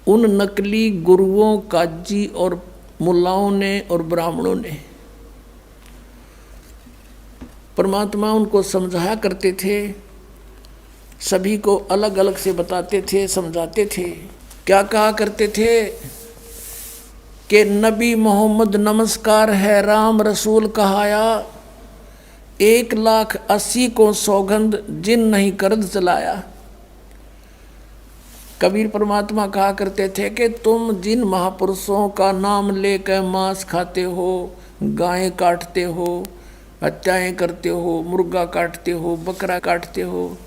उन नकली गुरुओं, काजी और मुल्लाओं ने और ब्राह्मणों ने। परमात्मा उनको समझाया करते थे, सभी को अलग अलग से बताते थे, समझाते थे। क्या कहा करते थे कि नबी मोहम्मद नमस्कार है, राम रसूल कहाया, 1,80,000 को सौगंध जिन नहीं करद चलाया। कबीर परमात्मा कहा करते थे कि तुम जिन महापुरुषों का नाम लेकर मांस खाते हो, गायें काटते हो, हत्याएं करते हो, मुर्गा काटते हो, बकरा काटते हो,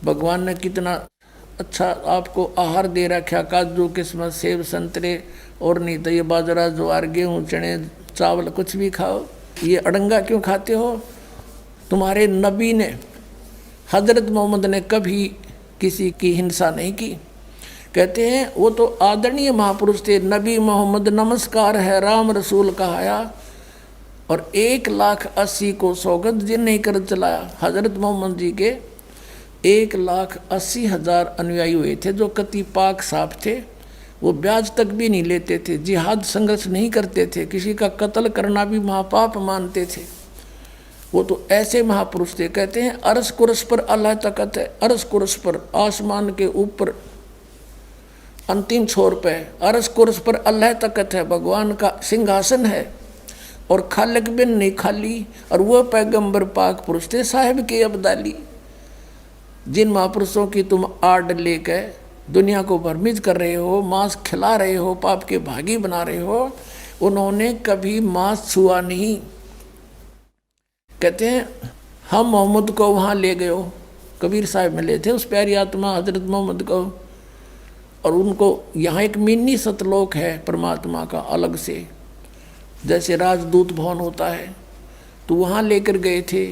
भगवान ने कितना अच्छा आपको आहार दे रखा, काजू किस्मत सेब संतरे, और नहीं तो ये बाजरा ज्वार गेहूँ चने चावल कुछ भी खाओ, ये अड़ंगा क्यों खाते हो? तुम्हारे नबी ने, हजरत मोहम्मद ने कभी किसी की हिंसा नहीं की। कहते हैं वो तो आदरणीय महापुरुष थे। नबी मोहम्मद नमस्कार है, राम रसूल कहाया, और 1,80,000 को सौगंध जिन नहीं कर चलाया। हजरत मोहम्मद जी के 1,80,000 अनुयायी हुए थे जो कति पाक साफ थे। वो ब्याज तक भी नहीं लेते थे, जिहाद संघर्ष नहीं करते थे, किसी का कत्ल करना भी महापाप मानते थे। वो तो ऐसे महापुरुष थे। कहते हैं अरस कुरस पर अल्लाह तकत है, अरस कुरस पर आसमान के ऊपर अंतिम छोर पे अरस कुरस पर अल्लाह तकत है, भगवान का सिंहासन है, और खालिक बिन नहीं खाली। और वो पैगंबर पाक पुरुष थे साहिब के अब्दाली, जिन महापुरुषों की तुम आड़ लेकर दुनिया को भ्रमित कर रहे हो, मांस खिला रहे हो, पाप के भागी बना रहे हो, उन्होंने कभी मांस छुआ नहीं। कहते हैं हम मोहम्मद को वहाँ ले गए हो, कबीर साहब मिले थे उस प्यारी आत्मा हजरत मोहम्मद को, और उनको यहाँ एक मिनी सतलोक है परमात्मा का अलग से, जैसे राजदूत भवन होता है, तो वहाँ लेकर गए थे।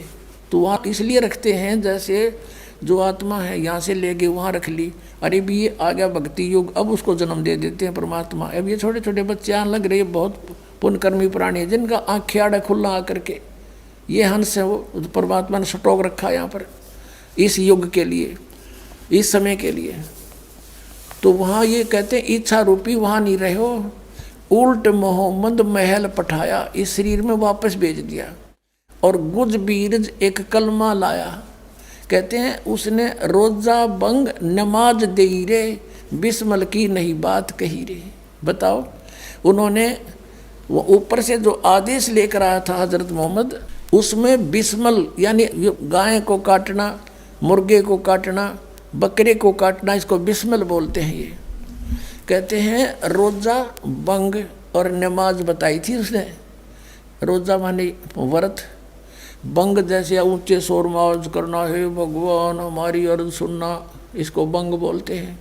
तो वहाँ इसलिए रखते हैं जैसे जो आत्मा है यहाँ से ले गए वहाँ रख ली, अरे भी ये आ गया भक्ति युग, अब उसको जन्म दे देते हैं परमात्मा। अब ये छोटे छोटे बच्चे आने लग रहे हैं, बहुत पुण्यकर्मी प्राणी है जिनका आँखें आड़ा खुला आकर के, ये हंस है, वो परमात्मा ने स्टॉक रखा है यहाँ पर इस युग के लिए, इस समय के लिए। तो वहाँ ये कहते हैं इच्छा रूपी वहाँ नहीं रहे हो, उल्ट मोहम्मद महल पठाया, इस शरीर में वापस भेज दिया। और गुज बीरज एक कलमा लाया, कहते हैं उसने रोजा बंग नमाज दे रे, बिस्मल की नहीं बात कही रे। बताओ, उन्होंने वो ऊपर से जो आदेश लेकर आया था हजरत मोहम्मद, उसमें बिस्मल यानी गाय को काटना, मुर्गे को काटना, बकरे को काटना, इसको बिस्मल बोलते हैं। ये कहते हैं रोजा बंग और नमाज बताई थी उसने। रोजा माने व्रत, बंग जैसे ऊंचे शोर में आवाज करना, है भगवान हमारी अर्ज सुनना, इसको बंग बोलते हैं।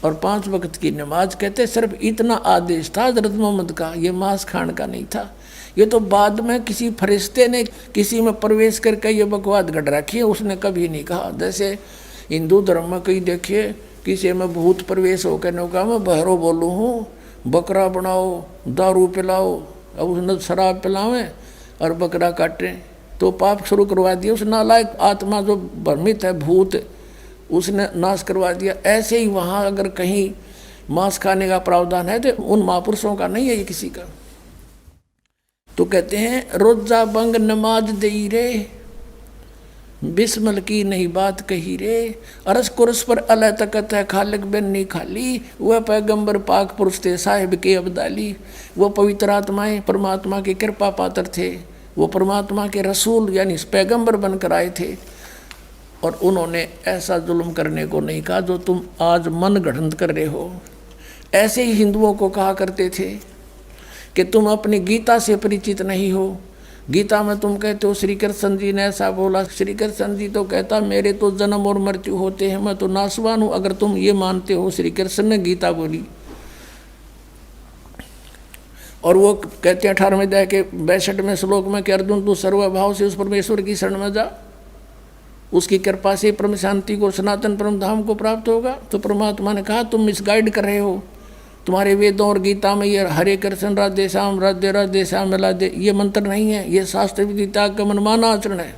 और 5 वक्त की नमाज, कहते सिर्फ इतना आदेश था हजरत मोहम्मद का, ये मांस खाने का नहीं था। ये तो बाद में किसी फरिश्ते ने किसी में प्रवेश करके ये बकवाद गढ़ रखी है, उसने कभी नहीं कहा। जैसे हिंदू धर्म में कहीं देखिए किसी में भूत प्रवेश होकर ने कहा मैं बहरो बोलूँ हूँ, बकरा बनाओ, दारू पिलाओ, अब उसने शराब पिलावें और बकरा काटें, तो पाप शुरू करवा दिया। उस नालायक आत्मा जो भ्रमित है, भूत, उसने नाश करवा दिया। ऐसे ही वहाँ अगर कहीं मांस खाने का प्रावधान है तो उन महापुरुषों का नहीं है, ये किसी का। तो कहते हैं रोजा बंग नमाज दई रे, बिस्मल की नहीं बात कही रे, अरस कुरस पर अल्लाह तकत है खालिक बिन नहीं खाली, वह पैगंबर पाक पुरुष थे साहिब के अब्दाली। वो पवित्र आत्माएं परमात्मा की कृपा पात्र थे, वो परमात्मा के रसूल यानी पैगंबर बनकर आए थे। और उन्होंने ऐसा जुल्म करने को नहीं कहा जो तुम आज मन गढ़ंत कर रहे हो। ऐसे ही हिंदुओं को कहा करते थे कि तुम अपनी गीता से परिचित नहीं हो। गीता में तुम कहते हो श्री कृष्ण जी ने ऐसा बोला, श्री कृष्ण जी तो कहता मेरे तो जन्म और मृत्यु होते हैं, मैं तो नासवान हूँ। अगर तुम ये मानते हो श्री कृष्ण ने गीता बोली, और वो कहते हैं 18वें अध्याय के 62वें श्लोक में कि अर्जुन तू सर्वभाव से उस परमेश्वर की शरण में जा, उसकी कृपा से परम शांति को, सनातन परम धाम को प्राप्त होगा। तो परमात्मा ने कहा तुम मिसगाइड कर रहे हो, तुम्हारे वेदों और गीता में ये हरे कृष्ण राधे श्याम राधे राधे श्याम राधे ये मंत्र नहीं है, ये शास्त्र विदिता का मनमाना आचरण है।